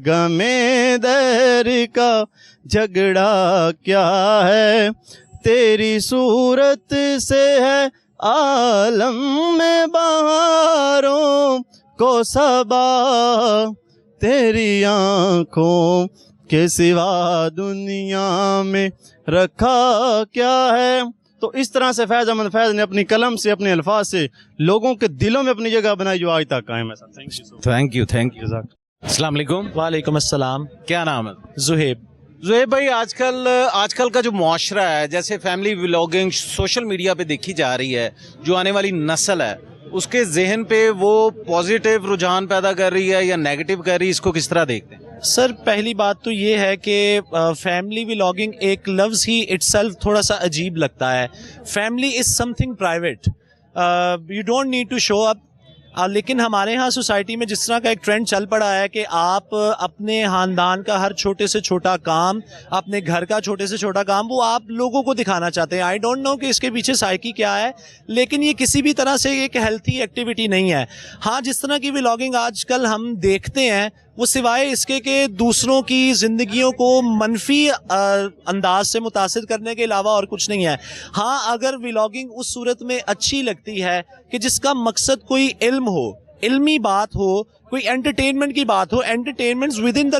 गमे दर का झगड़ा क्या है, तेरी सूरत से है आलम में बहारों को सबा, तेरी आँखों के सिवा दुनिया में रखा क्या है। तो इस तरह से फैज़ अहमद फैज़ ने अपनी कलम से, अपने अल्फाज से लोगों के दिलों में अपनी जगह बनाई जो आज तक कायम है। थैंक यू अस्सलाम वालेकुम। वालेकुम अस्सलाम। क्या नाम है? जुहेब। जुहेब भाई, आजकल का जो मुआशरा है, जैसे फैमिली व्लॉगिंग सोशल मीडिया पे देखी जा रही है, जो आने वाली नस्ल है उसके जहन पे वो पॉजिटिव रुझान पैदा कर रही है या नेगेटिव कर रही है, इसको किस तरह देखते हैं? सर पहली बात तो ये है कि फैमिली व्लॉगिंग एक लफ्ज़ ही इटसेल्फ थोड़ा सा अजीब लगता है। Family is something private, you don't need to show up. लेकिन हमारे यहाँ सोसाइटी में जिस तरह का एक ट्रेंड चल पड़ा है कि आप अपने ख़ानदान का हर छोटे से छोटा काम, अपने घर का छोटे से छोटा काम, वो आप लोगों को दिखाना चाहते हैं। आई डोंट नो कि इसके पीछे साइकी क्या है, लेकिन ये किसी भी तरह से एक हेल्थी एक्टिविटी नहीं है। हाँ, जिस तरह की व्लॉगिंग आजकल हम देखते हैं वो सिवाय इसके कि दूसरों की ज़िंदगियों को मनफी अंदाज से मुतासिर करने के अलावा और कुछ नहीं है। हाँ, अगर व्लॉगिंग उस सूरत में अच्छी लगती है कि जिसका मकसद कोई इल्म हो, इल्मी बात हो, कोई एंटरटेनमेंट की बात हो, entertainment with in the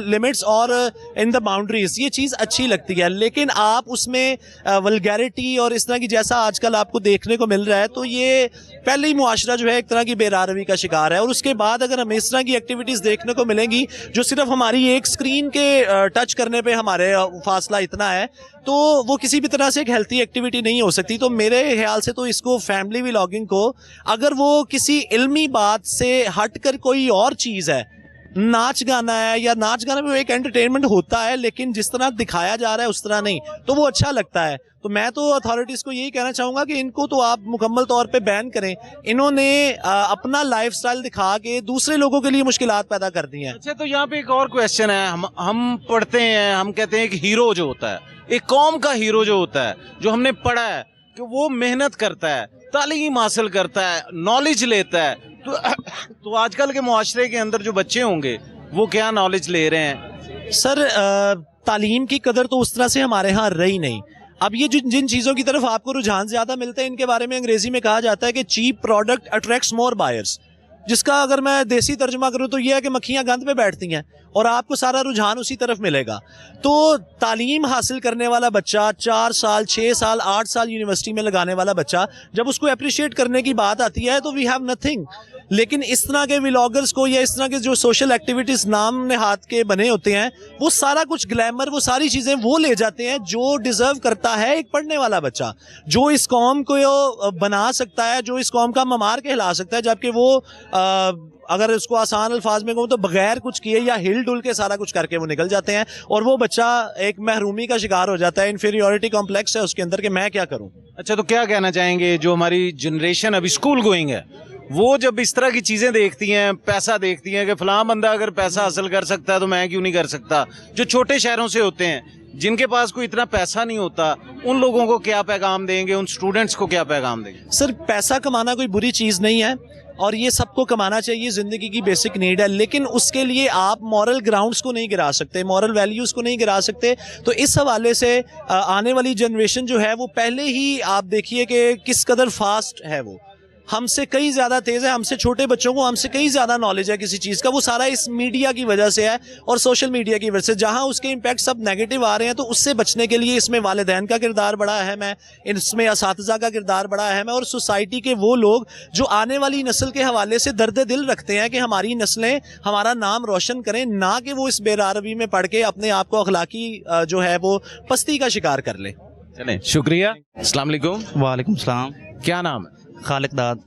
limits और इन द बाउंड्रीज, ये चीज़ अच्छी लगती है। लेकिन आप उसमें वल्गैरिटी और इस तरह की जैसा आजकल आपको देखने को मिल रहा है, तो ये पहले ही मुआशरा जो है एक तरह की बेरारवी का शिकार है। और उसके बाद अगर हमें इस तरह की एक्टिविटीज़ देखने को मिलेंगी जो सिर्फ हमारी एक स्क्रीन के टच करने पे हमारे फासला इतना है, तो वो किसी भी तरह से एक हेल्थी एक्टिविटी नहीं हो सकती। तो मेरे ख्याल से तो इसको फैमिली व्लॉगिंग को, अगर वो किसी इल्मी बात से हट कर कोई और चीज़ है, नाच गाना है, या नाच गाना में एक एंटरटेनमेंट होता है, लेकिन जिस तरह दिखाया जा रहा है उस तरह नहीं, तो वो अच्छा लगता है। तो मैं तो अथॉरिटीज़ को यही कहना चाहूँगा कि इनको तो आप मुकम्मल तौर पे बैन करें। इन्होंने अपना लाइफस्टाइल दिखा के दूसरे लोगों के लिए मुश्किलात पैदा कर दी हैं। अच्छा, तो यहाँ पे एक और क्वेश्चन है। हम पढ़ते हैं, हम कहते हैं एक हीरो जो होता है, एक कौम का हीरो जो होता है, जो हमने पढ़ा है कि वो मेहनत करता है, तालीम हासिल करता है, नॉलेज लेता है, तो आजकल के मुआशरे के अंदर जो बच्चे होंगे वो क्या नॉलेज ले रहे हैं? सर तालीम की कदर तो उस तरह से हमारे यहाँ रही नहीं। अब ये जिन चीज़ों की तरफ आपको रुझान ज़्यादा मिलते हैं, इनके बारे में अंग्रेजी में कहा जाता है कि चीप प्रोडक्ट अट्रैक्ट्स मोर बायर्स, जिसका अगर मैं देसी तर्जमा करूँ तो ये है कि मक्खियाँ गंद पे बैठती हैं और आपको सारा रुझान उसी तरफ मिलेगा। तो तालीम हासिल करने वाला बच्चा, 4 साल 6 साल 8 साल यूनिवर्सिटी में लगाने वाला बच्चा, जब उसको अप्रिशिएट करने की बात आती है तो वी हैव नथिंग। लेकिन इस तरह के व्लॉगर्स को या इस तरह के जो सोशल एक्टिविटीज़ नाम नेहात के बने होते हैं, वो सारा कुछ ग्लैमर, वो सारी चीज़ें वो ले जाते हैं जो डिज़र्व करता है एक पढ़ने वाला बच्चा, जो इस कौम को बना सकता है, जो इस कौम का ममार कहला सकता है। जबकि वो अगर उसको आसान अल्फाज में कहूँ तो बगैर कुछ किए या हिल डुल के सारा कुछ करके वो निकल जाते हैं, और वो बच्चा एक महरूमी का शिकार हो जाता है। इन्फीरियरिटी कॉम्प्लेक्स है उसके अंदर कि मैं क्या करूँ। अच्छा, तो क्या कहना चाहेंगे जो हमारी जनरेशन अभी स्कूल गोइंग है, वो जब इस तरह की चीजें देखती हैं, पैसा देखती हैं कि फलां बंदा अगर पैसा हासिल कर सकता है तो मैं क्यों नहीं कर सकता, जो छोटे शहरों से होते हैं, जिनके पास कोई इतना पैसा नहीं होता, उन लोगों को क्या पैगाम देंगे, उन स्टूडेंट्स को क्या पैगाम देंगे? सर पैसा कमाना कोई बुरी चीज़ नहीं है और ये सबको कमाना चाहिए, ज़िंदगी की बेसिक नीड है, लेकिन उसके लिए आप मॉरल ग्राउंड्स को नहीं गिरा सकते, मॉरल वैल्यूज़ को नहीं गिरा सकते। तो इस हवाले से आने वाली जनरेशन जो है वो पहले ही आप देखिए कि किस कदर फास्ट है, वो हमसे कई ज़्यादा तेज़ है, हमसे छोटे बच्चों को हमसे कई ज़्यादा नॉलेज है किसी चीज़ का। वो सारा इस मीडिया की वजह से है और सोशल मीडिया की वजह से, जहाँ उसके इम्पैक्ट सब नेगेटिव आ रहे हैं। तो उससे बचने के लिए इसमें वालिदैन का किरदार बड़ा अहम है, इसमें असातिज़ा का किरदार बड़ा अहम है, और सोसाइटी के वो लोग जो आने वाली नस्ल के हवाले से दर्द दिल रखते हैं कि हमारी नस्लें हमारा नाम रोशन करें, ना कि वो इस बेरारवी में पढ़ के अपने आप को अखलाकी जो है वो पस्ती का शिकार कर ले। चलें, शुक्रिया। अस्सलाम वालेकुम। वालेकुम सलाम। क्या नाम है? खालिक दाद।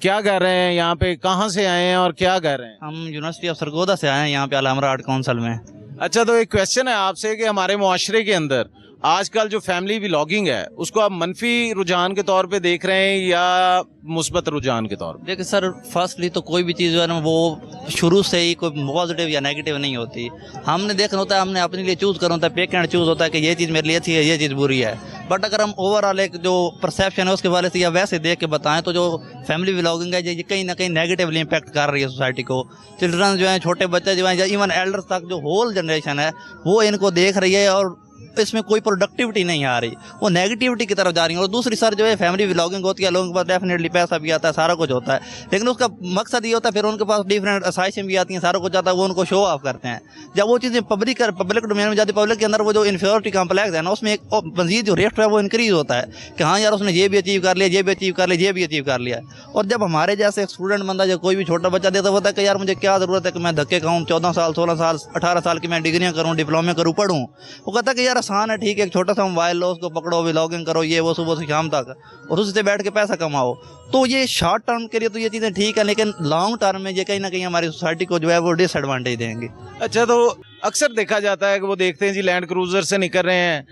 क्या कर रहे हैं यहाँ पे, कहाँ से आए हैं और क्या कर रहे हैं? हम यूनिवर्सिटी ऑफ सरगोदा से आए हैं, यहाँ पे अल-अमरा आर्ट काउंसिल में। अच्छा, तो एक क्वेश्चन है आपसे कि हमारे मुआशरे के अंदर आजकल जो फैमिली व्लॉगिंग है उसको आप मनफी रुझान के तौर पे देख रहे हैं या मुस्बत रुझान के तौर पे? देखिए सर, फर्स्टली तो कोई भी चीज़ जो है ना वो शुरू से ही कोई पॉजिटिव या नेगेटिव नहीं होती। हमने देखना होता है, हमने अपने लिए चूज़ करना होता है, पिक एंड चूज़ होता है कि ये चीज़ मेरे लिए अच्छी है, ये चीज़ बुरी है। बट अगर हम ओवरऑल एक जो परसेप्शन है उसके वाले से या वैसे देख के बताएं तो जो फैमिली व्लॉगिंग है ये कहीं ना कहीं नेगेटिवली इम्पैक्ट कर रही है सोसाइटी को। चिल्ड्रन जो हैं, छोटे बच्चे जो हैं, या इवन एल्डर्स तक जो होल जनरेशन है वो इनको देख रही है और इसमें कोई प्रोडक्टिविटी नहीं आ रही, वो नेगेटिविटी की तरफ जा रही है। और दूसरी सर जो है फैमिली व्लॉगिंग होती है, लोगों के पास डेफिनेटली पैसा भी आता है, सारा कुछ होता है, लेकिन उसका मकसद ये होता है फिर उनके पास डिफरेंट असाइशें भी आती हैं, सारा कुछ आता है, वो उनको शो ऑफ करते हैं। जब वो चीज़ें पब्लिक डोमेन में जाती है, पब्लिक के अंदर वो जो इन्फीरियरिटी कॉम्प्लेक्स है ना, उसमें एक मजीद जो रेट है वो इंक्रीज होता है कि हाँ यार उसने ये भी अचीव कर लिया, ये भी अचीव कर लिया, ये भी अचीव कर लिया। और जब हमारे जैसे एक स्टूडेंट बंदा जो कोई भी छोटा बच्चा देता होता है कि यार मुझे क्या ज़रूरत है कि मैं धक्के खाऊँ, 14 साल 16 साल 18 साल की मैं डिग्रियाँ करूँ, डिप्लोमे करूँ, पढ़ूँ, वो कहता है कि यार आसान है, ठीक है, छोटा सा मोबाइल लो, उसको पकड़ो, व्लॉगिंग करो, ये वो सुबह से शाम तक, और उससे बैठ के पैसा कमाओ। तो ये शॉर्ट टर्म के लिए तो ये चीज़ें ठीक है, लेकिन लॉन्ग टर्म में ये कहीं ना कहीं हमारी सोसाइटी को जो है वो डिसएडवांटेज देंगे। अच्छा, तो अक्सर देखा जाता है कि वो देखते हैं जी लैंड क्रूजर से निकल रहे हैं,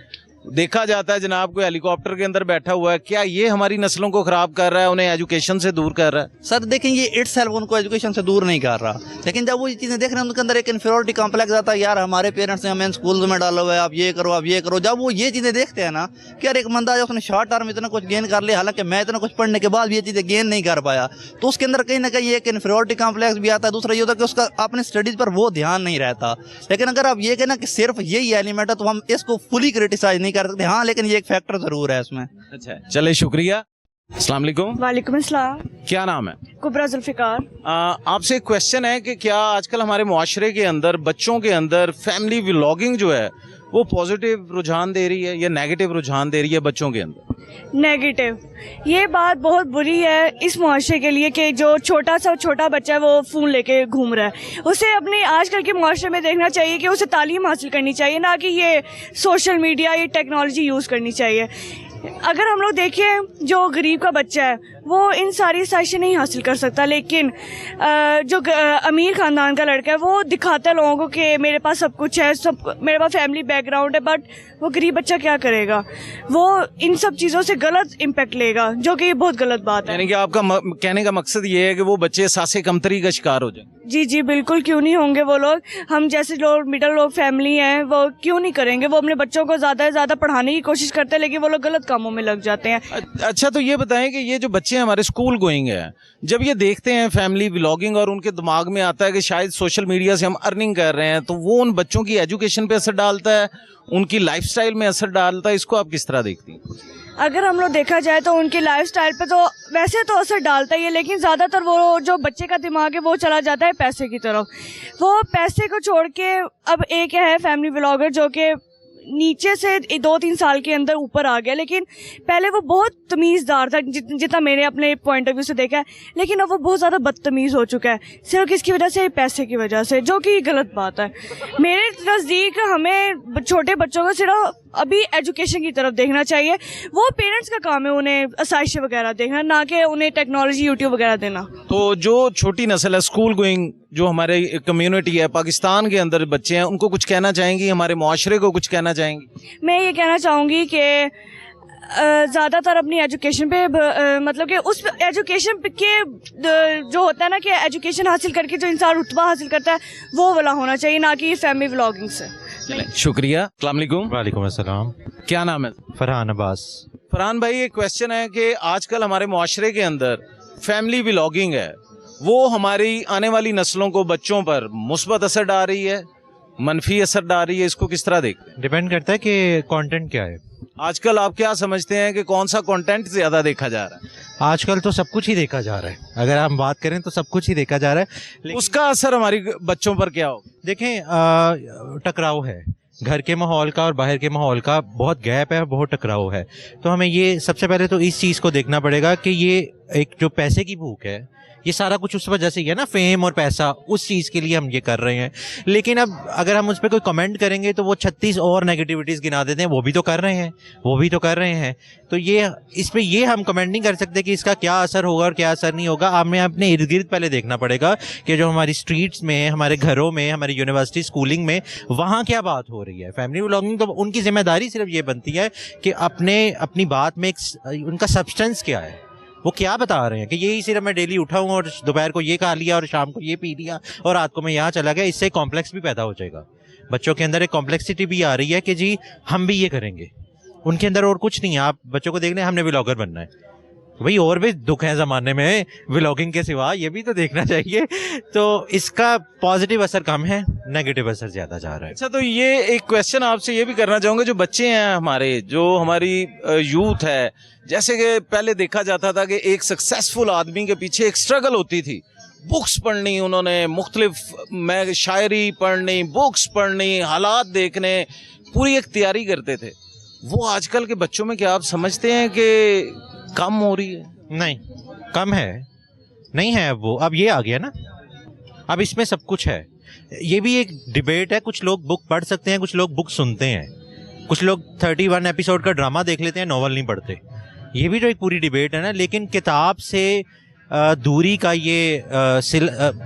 देखा जाता है जनाब कोई हेलीकॉप्टर के अंदर बैठा हुआ है, क्या ये हमारी नस्लों को खराब कर रहा है, उन्हें एजुकेशन से दूर कर रहा है? सर देखें, ये इटसेल्फ उनको एजुकेशन से दूर नहीं कर रहा, लेकिन जब वो ये चीज़ें देख रहे हैं उनके अंदर एक इन्फीरियरिटी कॉम्प्लेक्स आता है, यार हमारे पेरेंट्स ने हमें स्कूल में डाला हुआ है, आप ये करो, आप ये करो। जब वो ये चीज़ें देखते हैं ना कि यार एक बंदा जो उसने शॉर्ट टर्म इतना कुछ गेन कर लिया, हालांकि मैं इतना कुछ पढ़ने के बाद भी ये चीज़ें गेन नहीं कर पाया, तो उसके अंदर कहीं ना कहीं एक इन्फीरियरिटी कॉम्प्लेक्स भी आता है। दूसरा ये होता है कि उसका अपने स्टडीज़ पर वो ध्यान नहीं रहता। लेकिन अगर आप ये कहना कि सिर्फ यही एलिमेंट है तो हम इसको फुली क्रिटिसाइज नहीं कर सकते, हाँ, लेकिन एक फैक्टर जरूर है इसमें। अच्छा, चले, शुक्रिया। अस्सलाम वालेकुम। वालेकुम अस्सलाम। क्या नाम है? कुबरा जुल्फिकार। आपसे एक क्वेश्चन है कि क्या आजकल हमारे मुआशरे के अंदर बच्चों के अंदर फैमिली व्लॉगिंग जो है वो पॉजिटिव रुझान दे रही है या नेगेटिव रुझान दे रही है बच्चों के अंदर? नेगेटिव। ये बात बहुत बुरी है इस मुआशरे के लिए कि जो छोटा बच्चा है वो फ़ोन लेके घूम रहा है। उसे अपने आजकल के मुआशरे में देखना चाहिए कि उसे तालीम हासिल करनी चाहिए, ना कि ये सोशल मीडिया, ये टेक्नोलॉजी यूज़ करनी चाहिए। अगर हम लोग देखें जो गरीब का बच्चा है वो इन सारी ख्वाहिशें नहीं हासिल कर सकता। लेकिन जो अमीर ख़ानदान का लड़का है वो दिखाता है लोगों को कि मेरे पास सब कुछ है, सब मेरे पास फैमिली बैकग्राउंड है, बट वो गरीब बच्चा क्या करेगा? वो इन सब चीज़ों से गलत इम्पैक्ट लेगा, जो कि बहुत गलत बात है। यानी कि आपका कहने का मकसद ये है कि वो बच्चे सासे कमतरी का शिकार हो जाए। जी जी बिल्कुल, क्यों नहीं होंगे वो लोग। हम जैसे लोग मिडिल लोग फैमिली हैं वो क्यों नहीं करेंगे? वो अपने बच्चों को ज़्यादा से ज़्यादा पढ़ाने की कोशिश करते हैं, लेकिन वो लोग गलत कामों में लग जाते हैं। अच्छा, तो ये बताएं कि ये जो बच्चे हमारे स्कूल गोइंग है, जब ये देखते हैं फैमिली व्लॉगिंग और उनके दिमाग में आता है कि शायद सोशल मीडिया से हम अर्निंग कर रहे हैं, तो वो उन बच्चों की एजुकेशन पे असर डालता है, उनकी लाइफस्टाइल में असर डालता है। इसको आप किस तरह देखती हैं? अगर हम लोग देखा जाए तो उनकी लाइफस्टाइल पे तो वैसे तो असर डालता ही है, लेकिन ज़्यादातर वो जो बच्चे का दिमाग है वो चला जाता है पैसे की तरफ। वो पैसे को छोड़ के अब एक है फैमिली व्लॉगर जो कि नीचे से 2-3 साल के अंदर ऊपर आ गया, लेकिन पहले वो बहुत तमीज़दार था जितना मैंने अपने पॉइंट ऑफ व्यू से देखा है, लेकिन अब वो बहुत ज़्यादा बदतमीज़ हो चुका है, सिर्फ किसकी वजह से? पैसे की वजह से, जो कि गलत बात है। मेरे नज़दीक हमें छोटे बच्चों को सिर्फ अभी एजुकेशन की तरफ देखना चाहिए। वो पेरेंट्स का काम है उन्हें आसाइशें वगैरह देखना, ना कि उन्हें टेक्नोलॉजी यूट्यूब वगैरह देना। तो जो छोटी नस्ल है, स्कूल गोइंग जो हमारे कम्युनिटी है, पाकिस्तान के अंदर बच्चे हैं, उनको कुछ कहना चाहेंगी? हमारे मुआशरे को कुछ कहना चाहेंगी? मैं ये कहना चाहूँगी कि ज़्यादातर अपनी एजुकेशन पे मतलब कि उस एजुकेशन के जो होता है ना कि एजुकेशन हासिल करके जो इंसान रुतबा हासिल करता है वो वाला होना चाहिए, ना कि फैमिली व्लॉगिंग से। शुक्रिया। अस्सलाम वालेकुम। वालेकुम अस्सलाम। क्या नाम है? फरहान अब्बास। फरहान भाई, एक क्वेश्चन है कि आजकल हमारे मुआशरे के अंदर फैमिली व्लॉगिंग है, वो हमारी आने वाली नस्लों को, बच्चों पर मुस्बत असर डाल रही है, मनफी असर डाल रही है? इसको किस तरह देखते हैं? डिपेंड करता है कि कंटेंट क्या है। आजकल आप क्या समझते हैं कि कौन सा कंटेंट ज्यादा देखा जा रहा है? आजकल तो सब कुछ ही देखा जा रहा है, अगर हम बात करें तो सब कुछ ही देखा जा रहा है। उसका असर हमारी बच्चों पर क्या होगा? देखें, टकराव है घर के माहौल का और बाहर के माहौल का, बहुत गैप है, बहुत टकराव है। तो हमें ये सबसे पहले तो इस चीज़ को देखना पड़ेगा कि ये एक जो पैसे की भूख है, ये सारा कुछ उस वजह से ही है ना, फेम और पैसा, उस चीज़ के लिए हम ये कर रहे हैं। लेकिन अब अगर हम उस पर कोई कमेंट करेंगे तो वो 36 और नेगेटिविटीज़ गिना देते हैं, वो भी तो कर रहे हैं, वो भी तो कर रहे हैं। तो ये इस पर ये हम कमेंट नहीं कर सकते कि इसका क्या असर होगा और क्या असर नहीं होगा। हमें अपने इर्द गिर्द पहले देखना पड़ेगा कि जो हमारी स्ट्रीट्स में, हमारे घरों में, हमारी यूनिवर्सिटी स्कूलिंग में, वहाँ क्या बात हो रही है। फैमिली व्लॉगिंग तो उनकी जिम्मेदारी सिर्फ ये बनती है कि अपनी बात में उनका सब्सटेंस क्या है, वो क्या बता रहे हैं। कि यही सिर्फ मैं डेली उठा हूँ और दोपहर को ये खा लिया और शाम को ये पी लिया और रात को मैं यहाँ चला गया, इससे कॉम्प्लेक्स भी पैदा हो जाएगा। बच्चों के अंदर एक कॉम्प्लेक्सिटी भी आ रही है कि जी हम भी ये करेंगे, उनके अंदर और कुछ नहीं है। आप बच्चों को देख लें, हमने व्लॉगर बनना है, भाई और भी दुख है ज़माने में व्लॉगिंग के सिवा, ये भी तो देखना चाहिए। तो इसका पॉजिटिव असर कम है, नेगेटिव असर ज़्यादा जा रहा है। अच्छा, तो ये एक क्वेश्चन आपसे ये भी करना चाहूँगा, जो बच्चे हैं हमारे, जो हमारी यूथ है, जैसे कि पहले देखा जाता था कि एक सक्सेसफुल आदमी के पीछे एक स्ट्रगल होती थी, बुक्स पढ़नी उन्होंने, मुख्तलिफ शायरी पढ़नी, बुक्स पढ़नी, हालात देखने, पूरी एक तैयारी करते थे। वो आजकल के बच्चों में क्या आप समझते हैं कि कम हो रही है? नहीं, कम है नहीं है वो, अब ये आ गया ना, अब इसमें सब कुछ है। ये भी एक डिबेट है, कुछ लोग बुक पढ़ सकते हैं, कुछ लोग बुक सुनते हैं, कुछ लोग 31 एपिसोड का ड्रामा देख लेते हैं, नॉवल नहीं पढ़ते। ये भी तो एक पूरी डिबेट है ना। लेकिन किताब से दूरी का ये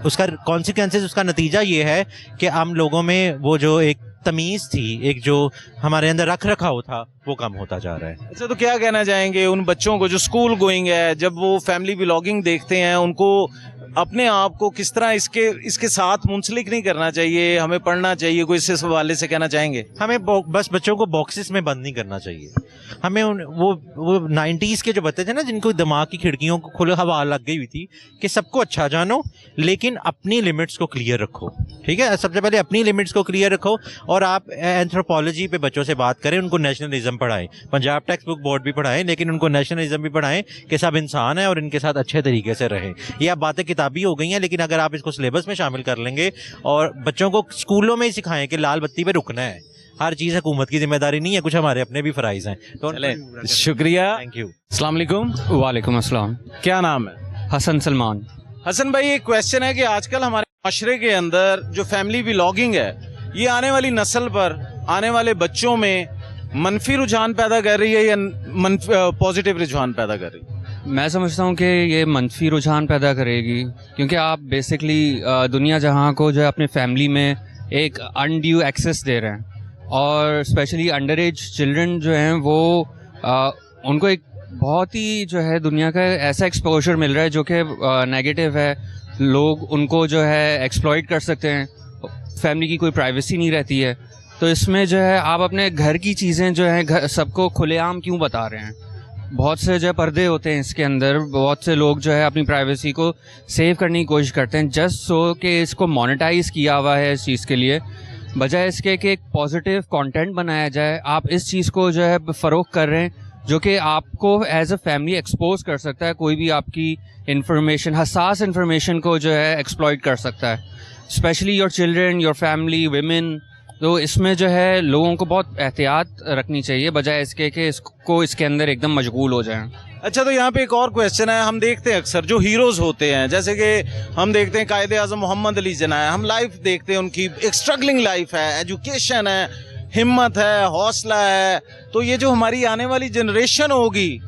उसका कॉन्सिक्वेंसेस, उसका नतीजा ये है कि हम लोगों में वो जो एक तमीज़ थी, एक जो हमारे अंदर रख रखाव था, वो कम होता जा रहा है। अच्छा, तो क्या कहना चाहेंगे उन बच्चों को जो स्कूल गोइंग है, जब वो फैमिली व्लॉगिंग देखते हैं, उनको अपने आप को किस तरह इसके साथ मुंसलिक नहीं करना चाहिए, हमें पढ़ना चाहिए, कोई इस हवाले से कहना चाहेंगे? हमें बस बच्चों को बॉक्सेस में बंद नहीं करना चाहिए। हमें वो 90s के जो बच्चे थे ना, जिनको दिमाग की खिड़कियों को खुले हवा लग गई हुई थी कि सबको अच्छा जानो लेकिन अपनी लिमिट्स को क्लियर रखो, ठीक है। सबसे पहले अपनी लिमिट्स को क्लियर रखो। और आप एंथ्रोपोलॉजी पे बच्चों से बात करें, उनको नेशनलिज्म पढ़ाएं, पंजाब टेक्स्ट बुक बोर्ड भी पढ़ाएं, लेकिन उनको नेशनलिज्म भी पढ़ाएं कि सब इंसान है और इनके साथ अच्छे तरीके से रहें। ये आप बातें किताबी हो गई हैं, लेकिन अगर आप इसको सिलेबस में शामिल कर लेंगे और बच्चों को स्कूलों में ही सिखाएं कि लाल बत्ती पे रुकना है, हर चीज़ हुकूमत की जिम्मेदारी नहीं है, कुछ हमारे अपने भी फ़राइज हैं। तो शुक्रिया, थैंक यू। अस्सलाम वालेकुम। वालेकुम अस्सलाम। क्या नाम है? हसन सलमान। हसन भाई, एक क्वेश्चन है कि आजकल हमारे माशरे के अंदर जो फैमिली व्लॉगिंग है, ये आने वाली नस्ल पर, आने वाले बच्चों में मनफी रुझान पैदा कर रही है या पॉजिटिव रुझान पैदा कर रही है? मैं समझता हूँ कि ये मनफी रुझान पैदा करेगी, क्योंकि आप बेसिकली दुनिया जहाँ को जो है अपने फैमिली में एक अनड्यू एक्सेस दे रहे हैं, और स्पेशली अंडर एज चिल्ड्रन जो हैं वो उनको एक बहुत ही जो है दुनिया का ऐसा एक्सपोजर मिल रहा है जो कि नेगेटिव है। लोग उनको जो है एक्सप्लॉइट कर सकते हैं, फैमिली की कोई प्राइवेसी नहीं रहती है। तो इसमें जो है आप अपने घर की चीज़ें जो हैं सबको खुलेआम क्यों बता रहे हैं? बहुत से जो है पर्दे होते हैं इसके अंदर, बहुत से लोग जो है अपनी प्राइवेसी को सेव करने की कोशिश करते हैं जस्ट सो कि इसको मोनेटाइज किया हुआ है इस चीज़ के लिए, बजाय इसके कि एक पॉजिटिव कंटेंट बनाया जाए। आप इस चीज़ को जो है फ़रोग़ कर रहे हैं जो कि आपको एज अ फैमिली एक्सपोज कर सकता है। कोई भी आपकी इंफॉर्मेशन, हसास इंफॉर्मेशन को जो है एक्सप्लॉइट कर सकता है, specially your children, your family, women. तो इसमें जो है लोगों को बहुत एहतियात रखनी चाहिए, बजाय इसके कि इसको इसके अंदर एकदम मशगूल हो जाएं। अच्छा, तो यहाँ पे एक और क्वेश्चन है। हम देखते हैं अक्सर जो हीरोज़ होते हैं, जैसे कि हम देखते हैं कायदे आज़म मोहम्मद अली जिन्ना है, हम लाइफ देखते हैं उनकी, एक स्ट्रगलिंग लाइफ है, एजुकेशन है, हिम्मत है, हौसला है। तो ये जो हमारी आने वाली जनरेशन होगी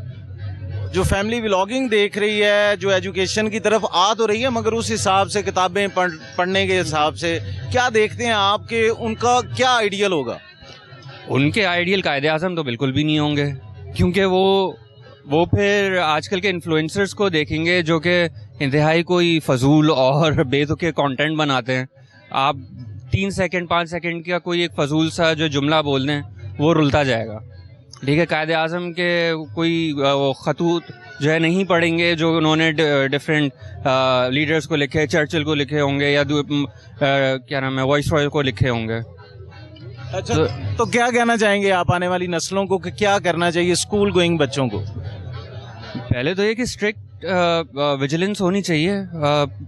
जो फैमिली व्लॉगिंग देख रही है, जो एजुकेशन की तरफ आ तो रही है, मगर उस हिसाब से किताबें पढ़ने के हिसाब से क्या देखते हैं आप कि उनका क्या आइडियल होगा? उनके आइडियल कायदे आज़म तो बिल्कुल भी नहीं होंगे, क्योंकि वो फिर आजकल के इन्फ्लुएंसर्स को देखेंगे जो कि इंतहाई कोई फजूल और बेतुके कंटेंट बनाते हैं। आप 3 सेकंड 5 सेकंड का कोई एक फजूल सा जो जुमला बोल दें वो रुलता जाएगा, ठीक है। कायदे आज़म के कोई खतूत जो है नहीं पढ़ेंगे जो उन्होंने डिफरेंट लीडर्स को लिखे, चर्चिल को लिखे होंगे या क्या नाम है, वॉइस रॉय को लिखे होंगे। अच्छा, तो क्या कहना चाहेंगे आप आने वाली नस्लों को कि क्या करना चाहिए स्कूल गोइंग बच्चों को? पहले तो ये कि स्ट्रिक्ट विजिलेंस होनी चाहिए।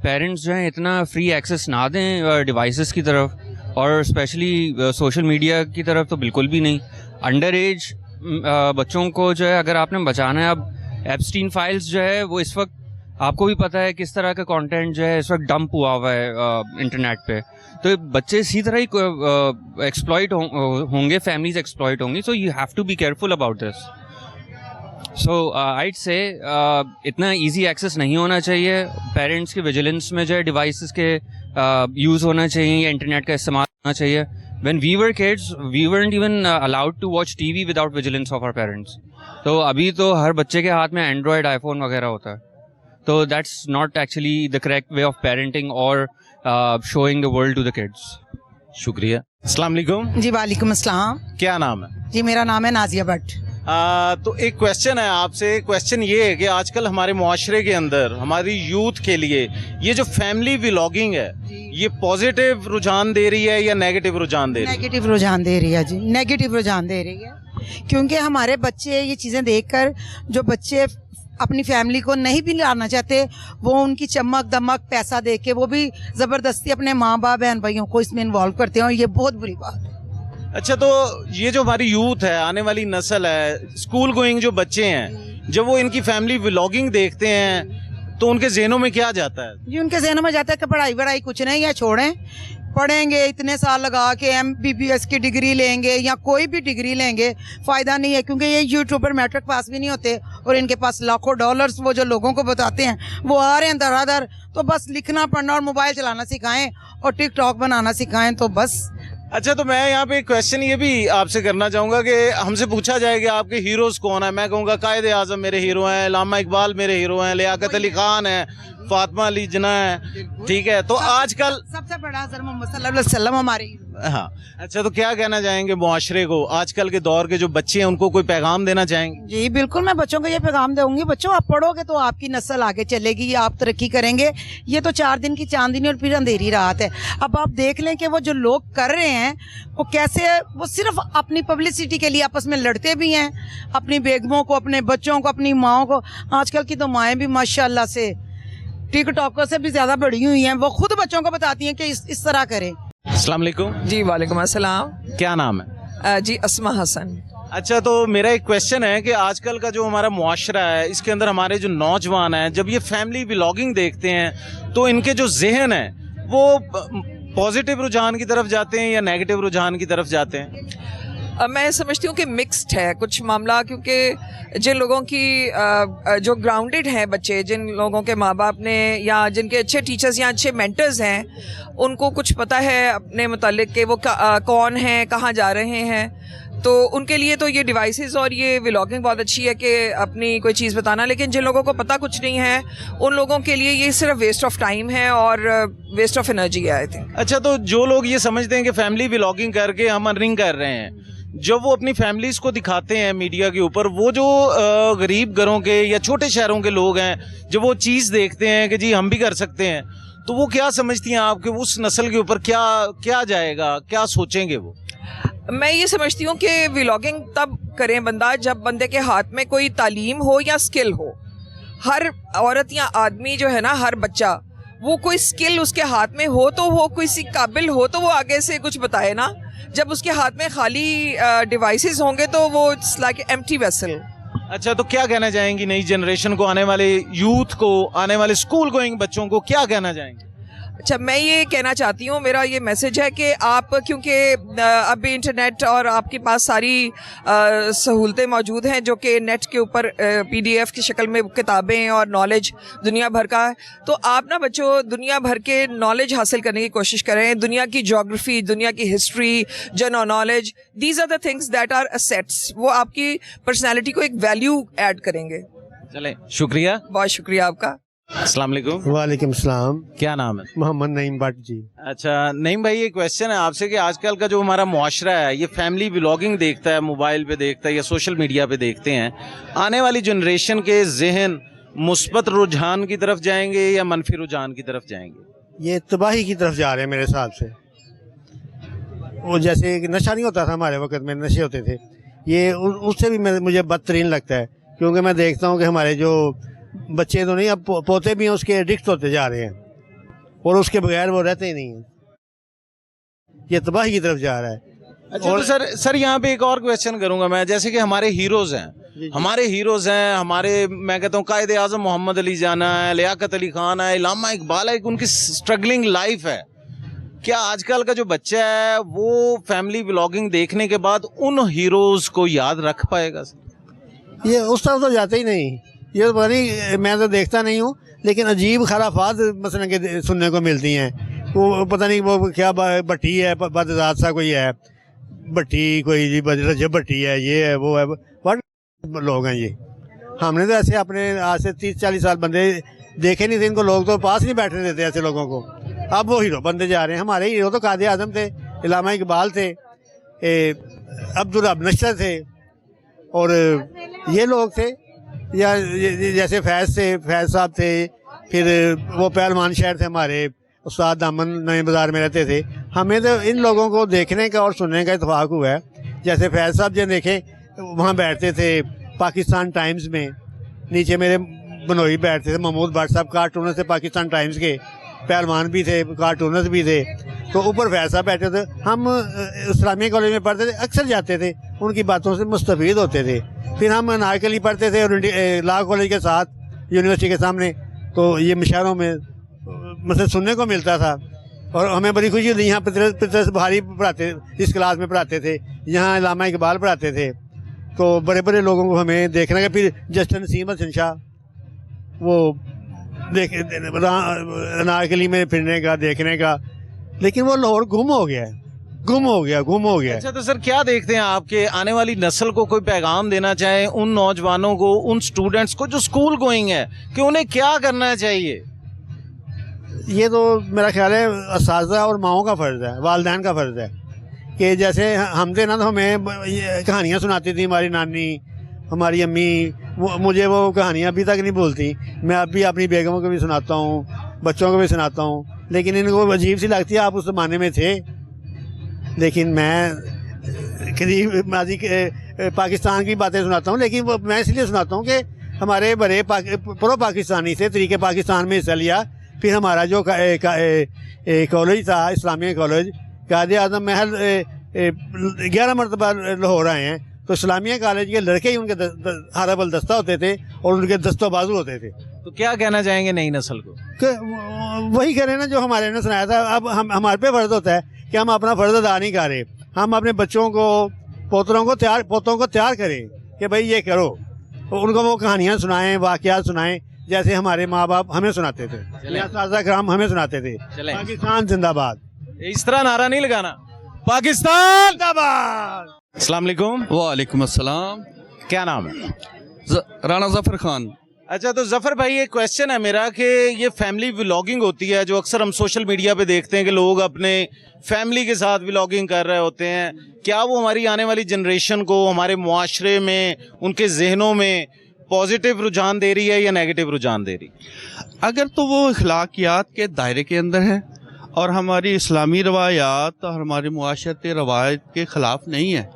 पेरेंट्स जो हैं इतना फ्री एक्सेस ना दें डिवाइसेस की तरफ, और स्पेशली सोशल मीडिया की तरफ तो बिल्कुल भी नहीं। अंडर एज बच्चों को जो है अगर आपने बचाना है, अब एप्स्टीन फाइल्स जो है वो इस वक्त आपको भी पता है किस तरह का कंटेंट जो है इस वक्त डंप हुआ है इंटरनेट पे, तो बच्चे इसी तरह ही एक्सप्लॉइट होंगे, फैमिलीज एक्सप्लॉइट होंगी। So you have to be careful about this. So I'd say इतना इजी एक्सेस नहीं होना चाहिए। पेरेंट्स के विजिलेंस में जो है डिवाइसेस के यूज़ होना चाहिए या इंटरनेट का इस्तेमाल होना चाहिए। When we were kids, we weren't even allowed to watch TV without vigilance of our parents. तो अभी तो हर बच्चे के हाथ में एंड्रॉयड, आईफोन वगैरह होता है, तो that's not actually the correct way of parenting or showing the world to the kids. शुक्रिया। अस्सलाम वालेकुम। जी वालेकुम अस्सलाम। क्या नाम है? जी मेरा नाम है नाजिया भट्ट। तो एक क्वेश्चन है आपसे। क्वेश्चन ये है कि आजकल हमारे मुआशरे के अंदर हमारी यूथ के लिए ये जो फैमिली व्लॉगिंग है, ये पॉजिटिव रुझान दे रही है या नेगेटिव रुझान दे रही है? नेगेटिव रुझान दे रही है जी, नेगेटिव रुझान दे रही है, क्योंकि हमारे बच्चे ये चीज़ें देखकर, जो बच्चे अपनी फैमिली को नहीं भी लाना चाहते, वो उनकी चमक दमक पैसा दे के वो भी ज़बरदस्ती अपने माँ बाप बहन भाइयों को इसमें इन्वॉल्व करते हैं, और ये बहुत बुरी बात है। अच्छा, तो ये जो हमारी यूथ है, आने वाली नस्ल है, स्कूल गोइंग जो बच्चे हैं, जब वो इनकी फैमिली व्लॉगिंग देखते हैं तो उनके ज़हनों में क्या जाता है? जी उनके ज़हनों में जाता है कि पढ़ाई वढ़ाई कुछ नहीं है, छोड़ें, पढ़ेंगे इतने साल लगा के MBBS की डिग्री लेंगे या कोई भी डिग्री लेंगे, फ़ायदा नहीं है, क्योंकि ये यूट्यूबर मैट्रिक पास भी नहीं होते और इनके पास लाखों डॉलर्स वो जो लोगों को बताते हैं वो आ रहे हैं धड़ाधड़। तो बस लिखना पढ़ना और मोबाइल चलाना सिखाएं और टिकटॉक बनाना सिखाएं, तो बस। अच्छा, तो मैं यहाँ पे एक क्वेश्चन ये भी आपसे करना चाहूँगा कि हमसे पूछा जाए कि आपके हीरोज़ कौन है, मैं कहूँगा कायदे आज़म मेरे हीरो हैं, अल्लामा इकबाल मेरे हीरो हैं, लियाकत अली खान है, फातिमा अली जिन्ना है, ठीक है। तो आजकल सबसे बड़ा हज़रत मोहम्मद सल्लल्लाहु अलैहि वसल्लम हमारे। हाँ, अच्छा, तो क्या कहना चाहेंगे मुआशरे को, आजकल के दौर के जो बच्चे हैं उनको कोई पैगाम देना चाहेंगे? जी बिल्कुल, मैं बच्चों को ये पैगाम दूंगी, बच्चों आप पढ़ोगे तो आपकी नस्ल आगे चलेगी, आप तरक्की करेंगे। ये तो 4 दिन की चांदनी और फिर अंधेरी रात है। अब आप देख लें कि वो जो लोग कर रहे हैं वो कैसे, वो सिर्फ अपनी पब्लिसिटी के लिए आपस में लड़ते भी हैं, अपनी बेगमों को, अपने बच्चों को, अपनी माओ को। आजकल की तो माएँ भी माशाल्लाह से टिकटॉकर से भी ज्यादा बड़ी हुई हैं, वो खुद बच्चों को बताती हैं कि इस तरह करें। अस्सलाम वालेकुम। जी वालेकुम अस्सलाम। क्या नाम है? जी अस्मा हसन। अच्छा, तो मेरा एक क्वेश्चन है कि आजकल का जो हमारा मुआशरा है, इसके अंदर हमारे जो नौजवान हैं, जब ये फैमिली व्लॉगिंग देखते हैं तो इनके जो जहन है वो पॉजिटिव रुझान की तरफ जाते हैं या नेगेटिव रुझान की तरफ जाते हैं? मैं समझती हूँ कि मिक्स्ड है कुछ मामला, क्योंकि जिन लोगों की जो ग्राउंडेड हैं बच्चे, जिन लोगों के माँ बाप ने या जिनके अच्छे टीचर्स या अच्छे मेंटर्स हैं, उनको कुछ पता है अपने मुतालिक कि वो कौन हैं, कहाँ जा रहे हैं, तो उनके लिए तो ये डिवाइसेस और ये व्लॉगिंग बहुत अच्छी है कि अपनी कोई चीज़ बताना। लेकिन जिन लोगों को पता कुछ नहीं है, उन लोगों के लिए ये सिर्फ वेस्ट ऑफ टाइम है और वेस्ट ऑफ एनर्जी है, आई थिंक। अच्छा, तो जो लोग ये समझते हैं कि फैमिली व्लॉगिंग करके हम अर्निंग कर रहे हैं, जब वो अपनी फैमिलीज को दिखाते हैं मीडिया के ऊपर, वो जो गरीब घरों के या छोटे शहरों के लोग हैं, जब वो चीज़ देखते हैं कि जी हम भी कर सकते हैं, तो वो क्या समझती हैं आपके उस नस्ल के ऊपर क्या जाएगा, क्या सोचेंगे वो? मैं ये समझती हूँ कि व्लॉगिंग तब करें बंदा जब बंदे के हाथ में कोई तालीम हो या स्किल हो। हर औरत या आदमी जो है ना, हर बच्चा, वो कोई स्किल उसके हाथ में हो तो वो किसी काबिल हो तो वो आगे से कुछ बताए ना। जब उसके हाथ में खाली डिवाइसेस होंगे तो वो इट्स लाइक एम्प्टी वेसल। अच्छा, तो क्या कहना चाहेंगी नई जनरेशन को, आने वाले यूथ को, आने वाले स्कूल गोइंग बच्चों को क्या कहना चाहेंगे? अच्छा, मैं ये कहना चाहती हूँ, मेरा ये मैसेज है कि आप, क्योंकि अभी इंटरनेट और आपके पास सारी सहूलतें मौजूद हैं जो कि नेट के ऊपर PDF की शक्ल में किताबें और नॉलेज दुनिया भर का है, तो आप ना बच्चों दुनिया भर के नॉलेज हासिल करने की कोशिश करें। दुनिया की ज्योग्राफी, दुनिया की history, general knowledge, these are the things that are assets. वो आपकी पर्सनैलिटी को एक वैल्यू ऐड करेंगे। चलें, शुक्रिया, बहुत शुक्रिया आपका। अस्सलाम वालेकुम। वालेकुम सलाम। क्या नाम है? मोहम्मद नईम भट्ट जी। अच्छा नईम भाई, ये क्वेश्चन है आपसे कि आजकल का जो हमारा मुआशरा है, ये फैमिली व्लॉगिंग देखता है, मोबाइल पे देखता है या सोशल मीडिया पे देखते हैं, आने वाली जनरेशन के जहन मुस्बत रुझान की तरफ जाएंगे या मनफी रुझान की तरफ जाएंगे? ये तबाही की तरफ जा रहे हैं मेरे हिसाब से। वो जैसे नशा नहीं होता था हमारे वक्त में, नशे होते थे, ये उससे भी मुझे बदतरीन लगता है, क्योंकि मैं देखता हूँ कि हमारे जो बच्चे तो नहीं, अब पोते भी हैं, उसके एडिक्ट होते जा रहे हैं और उसके बगैर वो रहते ही नहीं हैं। ये तबाही की तरफ जा रहा है। अच्छा, और तो सर यहाँ पे एक और क्वेश्चन करूंगा मैं, जैसे कि हमारे हीरोज हैं, हमारे मैं कहता हूँ कायदे आजम मोहम्मद अली जाना है, लियाकत अली खान है, इलामा इकबाल है, उनकी स्ट्रगलिंग लाइफ है। क्या आजकल का जो बच्चा है वो फैमिली व्लॉगिंग देखने के बाद उन हीरोज को याद रख पाएगा? ये उस तरफ तो जाते ही नहीं। ये तो पता नहीं, मैं तो देखता नहीं हूँ, लेकिन अजीब खराफात मसलन के सुनने को मिलती हैं। वो पता नहीं वो क्या भट्टी है, बदजात सा कोई है, भट्टी कोई जी रजब भट्टी है, ये है वो है, बट लोग हैं ये। हमने तो ऐसे अपने आज से 30-40 साल बंदे देखे नहीं थे, इनको लोग तो पास नहीं बैठने देते ऐसे लोगों को। अब वो हीरो बनते जा रहे हैं। हमारे हीरो तो कायदे आजम थे, इलामा इकबाल थे, अब्दुल रब नशर थे, और ये लोग थे, या जैसे फैज़ साहब थे, फिर वो पहलवान शहर थे हमारे उस्ताद दामन नए बाज़ार में रहते थे। हमें तो इन लोगों को देखने का और सुनने का इत्तेफाक हुआ है। जैसे फैज़ साहब जो देखें वहाँ बैठते थे पाकिस्तान टाइम्स में, नीचे मेरे बनोई बैठते थे, महमूद भट्ट साहब कार्टूनर थे पाकिस्तान टाइम्स के, पहलवान भी थे, कार्टूनर भी थे, तो ऊपर फैज़ साहब बैठे थे। हम इस्लामिया कॉलेज में पढ़ते थे, अक्सर जाते थे, उनकी बातों से मुस्तफ़ीद होते थे। फिर हम नारकली पढ़ते थे और लॉ कॉलेज के साथ यूनिवर्सिटी के सामने, तो ये मुशायरों में मतलब सुनने को मिलता था और हमें बड़ी खुशी होती। यहाँ पितरस भारी पढ़ाते, इस क्लास में पढ़ाते थे, यहाँ इलामा इकबाल पढ़ाते थे, तो बड़े बड़े लोगों को हमें देखने का। फिर जस्टिस नसीम हसन शाह, वो नारकली में फिरने का, देखने का, लेकिन वो लाहौर गुम हो गया। अच्छा, तो सर क्या देखते हैं आपके आने वाली नस्ल को कोई पैगाम देना चाहे उन नौजवानों को, उन स्टूडेंट्स को जो स्कूल गोइंग है, कि उन्हें क्या करना चाहिए? ये तो मेरा ख्याल है असातिज़ा और माओं का फ़र्ज़ है, वालिदैन का फ़र्ज़ है, कि जैसे हम थे ना, तो हमें कहानियाँ सुनाती थी हमारी नानी, हमारी अम्मी। मुझे वो कहानियाँ अभी तक नहीं भूलती। मैं अभी अपनी बेगमों को भी सुनाता हूँ, बच्चों को भी सुनाता हूँ, लेकिन इनको अजीब सी लगती है। आप उस ज़माने में थे, लेकिन मैं करीब माजी पाकिस्तान की बातें सुनाता हूँ, लेकिन वो मैं इसलिए सुनाता हूँ कि हमारे बड़े प्रो पाकिस्तानी से तरीके पाकिस्तान में हिस्सा लिया। फिर हमारा जो कॉलेज था, इस्लामिया कॉलेज, कायदे आज़म महल 11 मरतबा लाहौर आए हैं, तो इस्लामिया कॉलेज के लड़के ही उनके हारबल दस्ता होते थे और उनके दस्तो बाजू होते थे। तो क्या कहना चाहेंगे नई नस्ल को? वही करें ना जो हमारे ने सुनाया था। अब हमारे पे फ़र्ज़ होता है कि हम अपना फ़र्ज़ अदा नहीं कर रहे। हम अपने बच्चों को पोतों को तैयार करें कि भाई ये करो, उनको वो कहानियाँ सुनाएं, वाक़यात सुनाएं, जैसे हमारे माँ बाप हमें सुनाते थे, साज़ा कराम हमें सुनाते थे। पाकिस्तान जिंदाबाद, इस तरह नारा नहीं लगाना, पाकिस्तान जिंदाबाद। अस्सलाम वालेकुम। वालेकुम अस्सलाम। क्या नाम है? राणा जफर खान। अच्छा, तो जफर भाई एक क्वेश्चन है मेरा कि ये फैमिली व्लॉगिंग होती है जो अक्सर हम सोशल मीडिया पे देखते हैं कि लोग अपने फैमिली के साथ व्लॉगिंग कर रहे होते हैं, क्या वो हमारी आने वाली जनरेशन को, हमारे मुआशरे में, उनके जहनों में पॉजिटिव रुझान दे रही है या नेगेटिव रुझान दे रही? अगर तो वो अखलाकियात के दायरे के अंदर है और हमारी इस्लामी रवायात और हमारे मुआशरती रवायत के ख़िलाफ़ नहीं है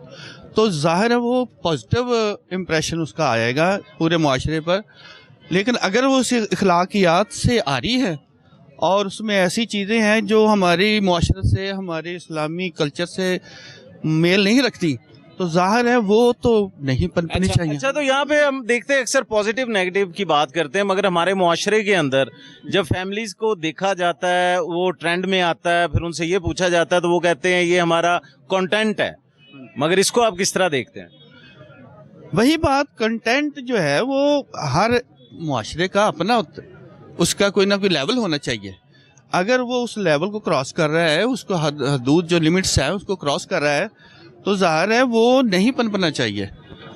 तो ज़ाहिर है वो पॉजिटिव इम्प्रेशन उसका आएगा पूरे मुआशरे पर। लेकिन अगर वो उस अखलाकियात से आ रही है और उसमें ऐसी चीज़ें हैं जो हमारी मुआशरत से, हमारे इस्लामी कल्चर से मेल नहीं रखती, तो ज़ाहिर है वो तो नहीं पनपनी चाहिए। अच्छा, तो यहाँ पे हम देखते हैं अक्सर पॉजिटिव नेगेटिव की बात करते हैं, मगर हमारे मुआशरे के अंदर जब फैमिलीज को देखा जाता है, वो ट्रेंड में आता है, फिर उनसे ये पूछा जाता है तो वो कहते हैं ये हमारा कंटेंट है। मगर इसको आप किस तरह देखते हैं? वही बात, कंटेंट जो है वो हर मुआशरे का अपना उसका कोई ना कोई लेवल होना चाहिए। अगर वो उस लेवल को क्रॉस कर रहा है, उसको हदूद जो लिमिट्स है उसको क्रॉस कर रहा है, तो ज़ाहिर है वो नहीं पनपना चाहिए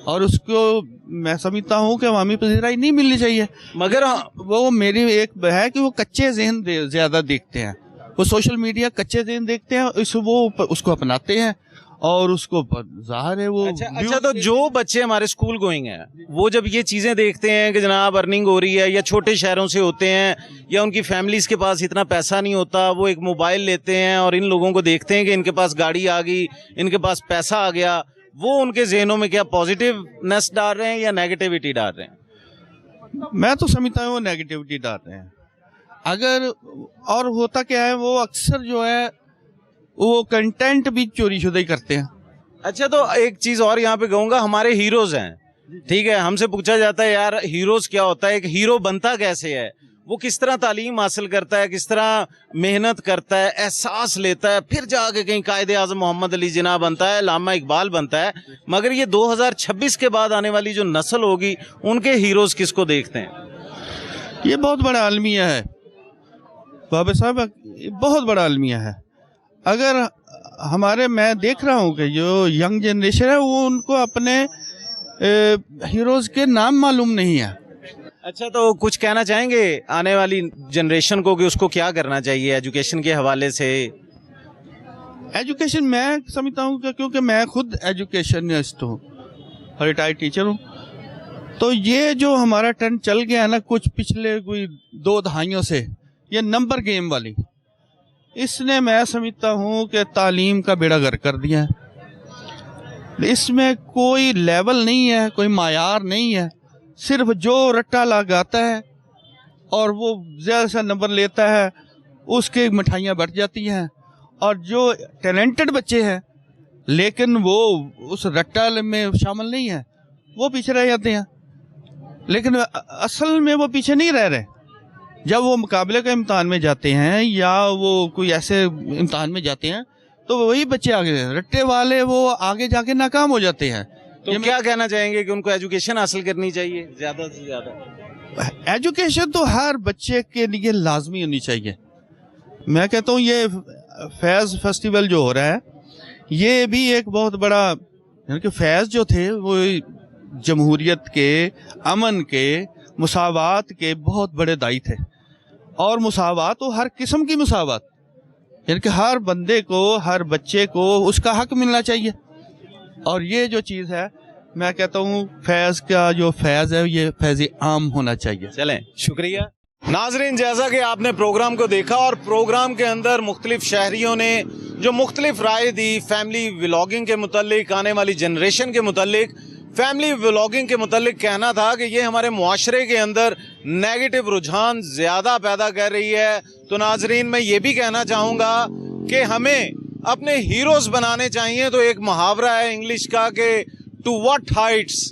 और उसको मैं समझता हूँ कि अवामी पजीराई नहीं मिलनी चाहिए। मगर वो मेरी एक है कि वो कच्चे जहन ज़्यादा देखते हैं, वो सोशल मीडिया कच्चे जहन देखते हैं, वो उसको अपनाते हैं और उसको ज़ाहिर है वो। अच्छा, तो जो बच्चे हमारे स्कूल गोइंग हैं वो जब ये चीज़ें देखते हैं कि जनाब अर्निंग हो रही है, या छोटे शहरों से होते हैं या उनकी फैमिलीज के पास इतना पैसा नहीं होता, वो एक मोबाइल लेते हैं और इन लोगों को देखते हैं कि इनके पास गाड़ी आ गई, इनके पास पैसा आ गया, वो उनके जहनों में क्या पॉजिटिवनेस डाल रहे हैं या नेगेटिविटी डाल रहे हैं? मैं तो समझता हूँ वो नेगेटिविटी डाल रहे हैं। अगर और होता क्या है, वो अक्सर जो है वो कंटेंट भी चोरी शुदा करते हैं। अच्छा, तो एक चीज और यहाँ पे कहूंगा, हमारे हीरोज हैं, ठीक है, हमसे पूछा जाता है यार हीरोज क्या होता है, एक हीरो बनता कैसे है, वो किस तरह तालीम हासिल करता है, किस तरह मेहनत करता है, एहसास लेता है, फिर जाके कहीं कायदे आज़म मोहम्मद अली जिन्ना बनता है, लामा इकबाल बनता है। मगर ये 2026 के बाद आने वाली जो नस्ल होगी उनके हीरोज किसको देखते हैं? ये बहुत बड़ा अलमिया है बाबा साहब, बहुत बड़ा अलमिया है। अगर हमारे, मैं देख रहा हूँ कि जो यंग जनरेशन है वो उनको अपने हीरोज़ के नाम मालूम नहीं है। अच्छा, तो कुछ कहना चाहेंगे आने वाली जनरेशन को कि उसको क्या करना चाहिए एजुकेशन के हवाले से? एजुकेशन मैं समझता हूँ कि क्योंकि मैं खुद एजुकेशनिस्ट हूँ, रिटायर्ड टीचर हूँ, तो ये जो हमारा ट्रेंड चल गया है ना कुछ पिछले कोई 2 दहाइयों से, ये नंबर गेम वाली, इसने मैं समझता हूँ कि तालीम का बेड़ा गर्क कर दिया है। इसमें कोई लेवल नहीं है, कोई मायार नहीं है, सिर्फ जो रट्टा लगाता है और वो ज़्यादा से नंबर लेता है उसके मिठाइयाँ बढ़ जाती हैं, और जो टैलेंटेड बच्चे हैं लेकिन वो उस रट्टा में शामिल नहीं है वो पीछे रह जाते हैं। लेकिन असल में वो पीछे नहीं रह रहे। जब वो मुकाबले का इम्तहान में जाते हैं या वो कोई ऐसे इम्तहान में जाते हैं तो वही बच्चे आगे, रट्टे वाले वो आगे जाके नाकाम हो जाते हैं। तो क्या कहना चाहेंगे कि उनको एजुकेशन हासिल करनी चाहिए ज़्यादा से ज़्यादा? एजुकेशन तो हर बच्चे के लिए लाजमी होनी चाहिए। मैं कहता हूँ ये फैज़ फेस्टिवल जो हो रहा है ये भी एक बहुत बड़ा, यानी कि फैज़ जो थे वो जमहूरियत के, अमन के, मुसावात के बहुत बड़े दाई थे। और मुसावात तो हर किस्म की मुसावात, यानी कि हर बंदे को, हर बच्चे को उसका हक मिलना चाहिए। और ये जो चीज़ है मैं कहता हूँ फैज़ का जो फैज़ है ये फैज़ आम होना चाहिए। चलें, शुक्रिया। नाजरीन, जैसा कि आपने प्रोग्राम को देखा और प्रोग्राम के अंदर मुख्तलिफ शहरियों ने जो मुख्तलिफ राय दी फैमिली व्लॉगिंग के मुतालिक, आने वाली जनरेशन के मुतालिक, फैमिली व्लॉगिंग के मुतालिक कहना था कि ये हमारे मुआशरे के अंदर नेगेटिव रुझान ज़्यादा पैदा कर रही है। तो नाजरीन, मैं ये भी कहना चाहूँगा कि हमें अपने हीरोज़ बनाने चाहिए। तो एक मुहावरा है इंग्लिश का कि to what heights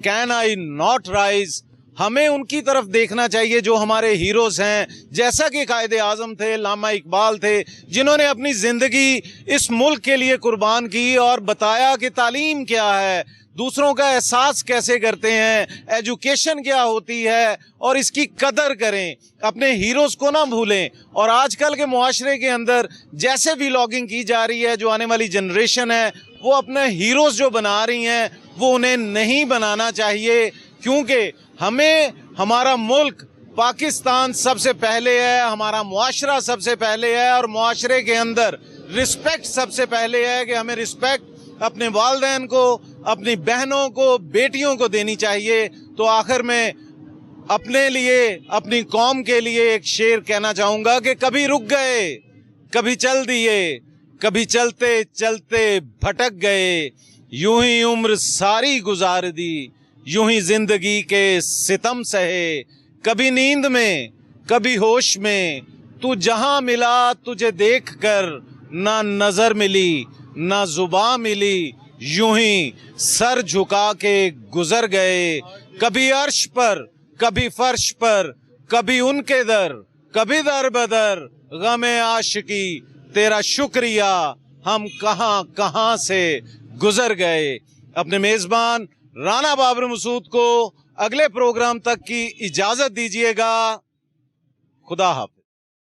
can I not rise, हमें उनकी तरफ देखना चाहिए जो हमारे हीरोज हैं, जैसा कि कायदे आजम थे, लामा इकबाल थे, जिन्होंने अपनी ज़िंदगी इस मुल्क के लिए कुर्बान की और बताया कि तालीम क्या है, दूसरों का एहसास कैसे करते हैं, एजुकेशन क्या होती है और इसकी कदर करें, अपने हीरोज को ना भूलें। और आजकल के मुआशरे के अंदर जैसे व्लॉगिंग की जा रही है, जो आने वाली जनरेशन है वो अपने हीरोज जो बना रही हैं वो उन्हें नहीं बनाना चाहिए, क्योंकि हमें हमारा मुल्क पाकिस्तान सबसे पहले है, हमारा मुआशरा सबसे पहले है और मुआशरे के अंदर रिस्पेक्ट सबसे पहले है कि हमें रिस्पेक्ट अपने वालिदैन को, अपनी बहनों को, बेटियों को देनी चाहिए। तो आखिर में अपने लिए, अपनी कौम के लिए एक शेर कहना चाहूँगा कि कभी रुक गए, कभी चल दिए, कभी चलते चलते भटक गए, यूं ही उम्र सारी गुजार दी, यूं ही जिंदगी के सितम सहे, कभी नींद में कभी होश में, तू जहां मिला तुझे देख कर ना नजर मिली ना जुबां मिली, यूं ही सर झुका के गुजर गए, कभी अर्श पर कभी फर्श पर, कभी उनके दर कभी दर बदर, गमे आशिकी तेरा शुक्रिया हम कहां कहां से गुजर गए। अपने मेजबान राना बाबर मसूद को अगले प्रोग्राम तक की इजाजत दीजिएगा। खुदा हाफ़िज़।